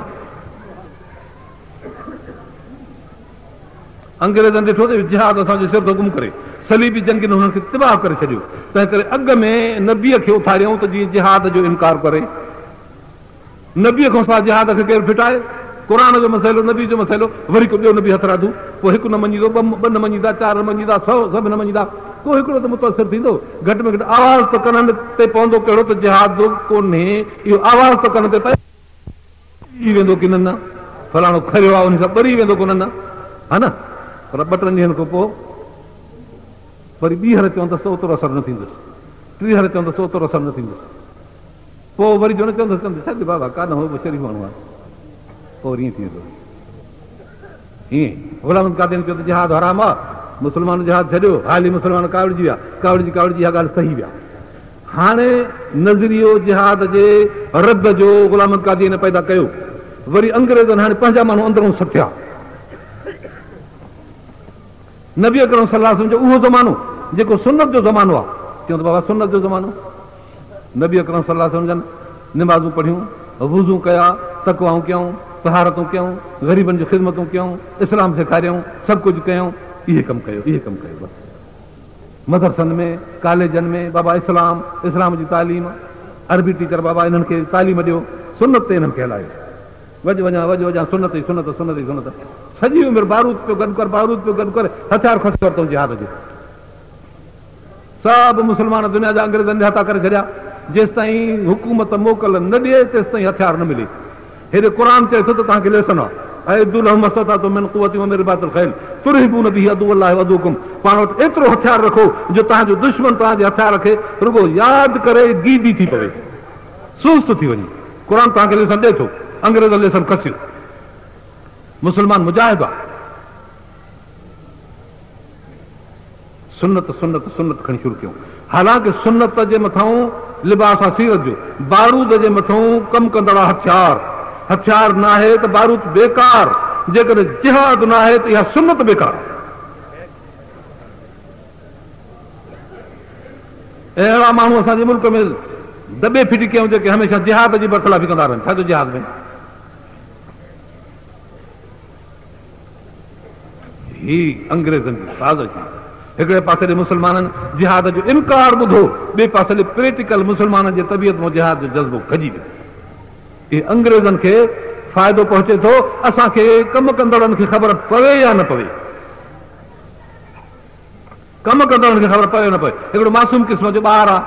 अंग्रेज़नि ॾिठो त जिहाद असांजो सिर थो गुम करे, सलीबी जंगियुनि हुननि खे तिबाह करे छॾियो। तंहिं करे अॻ में नबीअ खे उथारियऊं त जीअं जिहाद जो इनकार करे। नबीअ खां सवाइ जिहाद खे केरु फिटाए? क़ुरान जो मसइलो, नबी जो मसइलो, वरी को ॿियो नबी हथ राधू। पोइ हिकु न मञींदो, ॿ न मञींदा, 4 न मञींदा, 100 सभु न मञींदा, को हिकिड़ो त मुतासिर थींदो। घटि में घटि आवाज़ त कननि ते पवंदो कहिड़ो त जिहाद कोन्हे, इहो आवाज़ त कन ते पई वेंदो की न, फलाणो खरियो आहे उन सां ॿरी वेंदो कोन न, हा न। पर 2-3 ॾींहंनि खां पोइ वरी ॿीहर चवंदसि त ओतिरो असरु न थींदुसि, 30 चवंदसि त ओतिरो असरु न थींदुसि। पोइ वरी जो न चवंदसि छा बाबा कान हो शरीफ़ माण्हू आहे। पोइ ईअं थी वेंदो। ईअं ग़ुलाम कादियानी चयो त जिहाद हराम आहे, मुस्लमान जिहाद छॾियो, हाली मुस्लमान कावड़जी विया, कावड़जी इहा ॻाल्हि सही विया। हाणे नज़रियो जिहाद जे रद जो ग़ुलाम कादियानी पैदा कयो। वरी अंग्रेज़नि हाणे पंहिंजा माण्हू अंदरूं सथिया। नबी अकरम सल्लल्लाहु अलैहि वसल्लम जो उहो ज़मानो जेको सुन्नत जो ज़मानो आहे, चवंदो बाबा सुन्नत जो ज़मानो। नबी अकरम सल्लल्लाहु अलैहि वसल्लम जन निमाज़ूं पढ़ियूं, वुज़ू कया, तक़वाऊं कयूं, तहारतूं कयूं, ग़रीबनि जी ख़िदमतूं कयूं, इस्लाम सेखारियऊं, सभु कुझु कयूं। इहे कमु कयो, इहे कमु कयो बसि। मदरसनि में, कॉलेजनि में बाबा इस्लाम जी तालीम, अरबी टीचर बाबा इन्हनि खे तालीम ॾियो, सुन्नत ते इन्हनि खे हलायो। वॼ वञा सुन्नत ई सुन्नत, सुन्नत ई सुन्नत। सॼी उमिरि बारूद पियो गॾु कर, बारूद पियो गॾु कर, हथियार खसी वरितऊं जिहाद जो। सभु मुस्लमान दुनिया जा अंग्रेज़नि हथा करे छॾिया। जेसि ताईं हुकूमत मोकल न ॾिए तेसि ताईं हथियार न मिले। हेॾे क़ुरान चए थो त तव्हांखे लेसन आहे, पाण वटि एतिरो हथियार रखो जो तव्हांजो दुश्मन तव्हांजे हथियार खे रुगो यादि करे गीदी थी पवे, सुस्त थी वञे। क़ुरान तव्हांखे लेसन ॾिए थो, अंग्रेज़ लेसन खसियो। मुस्लमान मुजाहिद आहे। सुन्नत सुन्नत सुन्नत खणी शुरू कयूं। हालांकि सुन्नत जे मथां लिबास आहे सीरत जो, बारूद जे मथां कमु कंदड़ हथियार। हथियार न आहे त बारूद बेकार, जेकॾहिं जिहाद न आहे त इहा सुन्नत बेकार। अहिड़ा माण्हू असांजे मुल्क में दॿे फिटी कयूं जेके हमेशह जिहाद जी बरख़िलाफ़ी कंदा रहनि। छाजो जिहाद में ही अंग्रेज़नि जी साज़िश। हिकिड़े पासे ॾे मुस्लमाननि जिहाद जो इनकार ॿुधो, ॿिए पासे ॾे प्रैक्टिकल मुस्लमाननि जे तबियत में जिहाद जो जज़्बो खजी वियो। इहे अंग्रेज़नि खे फ़ाइदो पहुचे थो, असांखे कम कंदड़नि खे ख़बर पवे या न पवे, कम कंदड़नि खे ख़बर पवे न पवे। हिकिड़ो मासूम क़िस्म जो ॿारु आहे,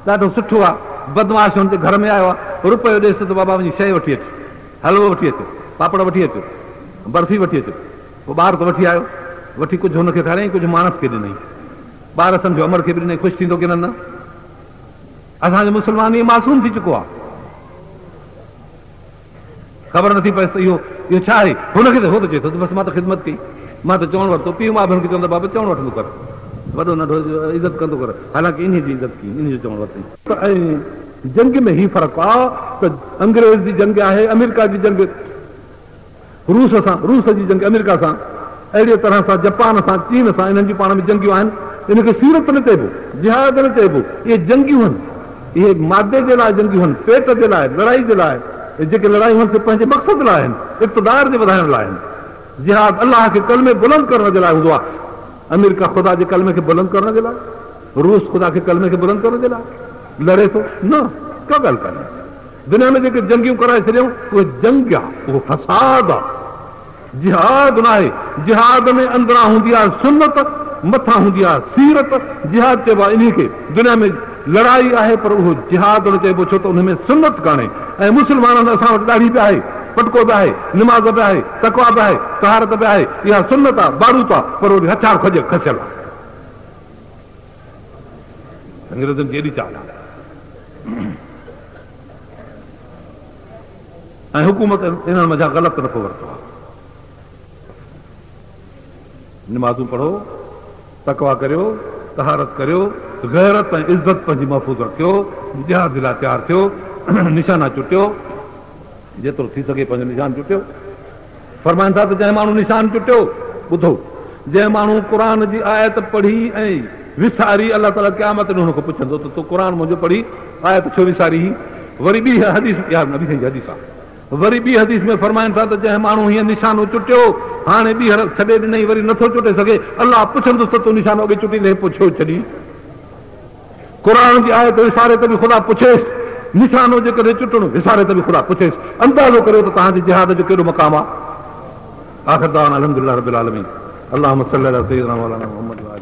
ॾाढो सुठो आहे, बदमाश हुनजे घर में आयो आहे, रुपयो ॾेसि त बाबा वञी शइ वठी अचु, हलवो वठी अचु, पापड़ वठी अचु, बर्फ़ी वठी अचु। पोइ ॿारु त वठी आयो, वठी कुझु हुनखे खाराई, कुझु मानस खे ॾिनई, ॿार सम्झो अमर खे बि ॾिनई, ख़ुशि थींदो की न? असांजो मुस्लमान इहो मासूम थी चुको आहे, ख़बर नथी पए इहो छा आहे। हुनखे त हो त चए थो बसि मां त ख़िदमत कई, मां त चवणु वरितो, पीउ मां बि हुनखे चवंदो बाबा चवणु वठंदो कर, वॾो नंढो इज़त कंदो कर, हालांकि इन जी इज़त कई, इन जो चवणु वरितई। ऐं जंग में ही फ़र्क़ु आहे त अंग्रेज़ जी जंग आहे, अमेरिका जी जंग रूस सां, रूस जी जंग अमेरिका सां, अहिड़े तरह सां जापान सां, चीन सां, इन्हनि जी पाण में जंगियूं आहिनि। इनखे सीरत न चइबो, जिहाद न चइबो, इहे जंगियूं आहिनि, इहे मादे जे लाइ जंगियूं आहिनि, पेट जे लाइ, लड़ाई जे लाइ। जेके लड़ायूं आहिनि से पंहिंजे मक़सद लाइ आहिनि, इक़्तिदार जे वधाइण लाइ आहिनि। जिहाद अलाह खे कलमे बुलंद करण जे लाइ हूंदो आहे। अमेरिका ख़ुदा जे कलमे खे बुलंद करण जे लाइ, रूस ख़ुदा खे कलमे खे बुलंद करण जे लाइ लड़े थो न, का ॻाल्हि कान्हे। दुनिया में जेके जंगियूं कराए छॾियूं उहे जंग आहे, उहो फसाद आहे, जिहाद न आहे। जिहाद में अंदरां हूंदी आहे सुन्नत, मथां हूंदी आहे सीरत। जिहाद चइबो आहे इन खे, दुनिया में लड़ाई आहे पर उहो जिहाद न चइबो, छो त उन में सुन्नत कान्हे। ऐं मुस्लमाननि असां वटि ॾाढी बि आहे, पटको बि आहे, निमाज़ बि आहे, तक़वा बि आहे, तहारत बि आहे, इहा सुन्नत आहे, बारूत आहे, पर वरी हथियार खसियल आहे। अंग्रेज़नि जी एॾी चाल आहे। ऐं हुकूमत इन्हनि मज़ा ग़लति नफ़ो वरितो आहे। निमाज़ूं पढ़ो, तक़वा करियो, तहारत करियो, गैरत ऐं इज़त पंहिंजी महफ़ूज़ रखियो, जिहाद जे लाइ तयारु थियो, निशाना चुटियो, जेतिरो थी सघे पंहिंजो निशान चुटियो। फरमाइनि था त जंहिं माण्हू निशान चुटियो, ॿुधो, जंहिं माण्हू क़ुर जी आयत पढ़ी ऐं विसारी, अलाह ताला क़यामत ॾींहुं हुनखां पुछंदो त तूं क़ुर मुंहिंजो पढ़ी आयत छो विसारी। वरी ॿी हदीस, यार नबी जी हदीस आहे, वरी ॿी हदीस में फरमाइनि था त जंहिं माण्हू हीअं निशानो चुटियो, हाणे ॿी हर छॾे ॾिनई, वरी नथो चुटे सघे, अलाह पुछंदुसि त तूं निशानो अॻे चुटी ॾे, पोइ छो छॾी। क़ुर जी आयत विसारे त बि ख़ुदा पुछेसि, निशानो जेकॾहिं चुटणो विसारे त बि ख़ुदा पुछेसि। अंदाज़ो करियो त तव्हांजे जिहाद जो कहिड़ो मक़ाम आहे। आख़िर दावाना अल्हम्दुलिल्लाह रब्बिल आलमीन। अल्लाहुम्मा सल्ली अला सय्यिदिना मौलाना मुहम्मद।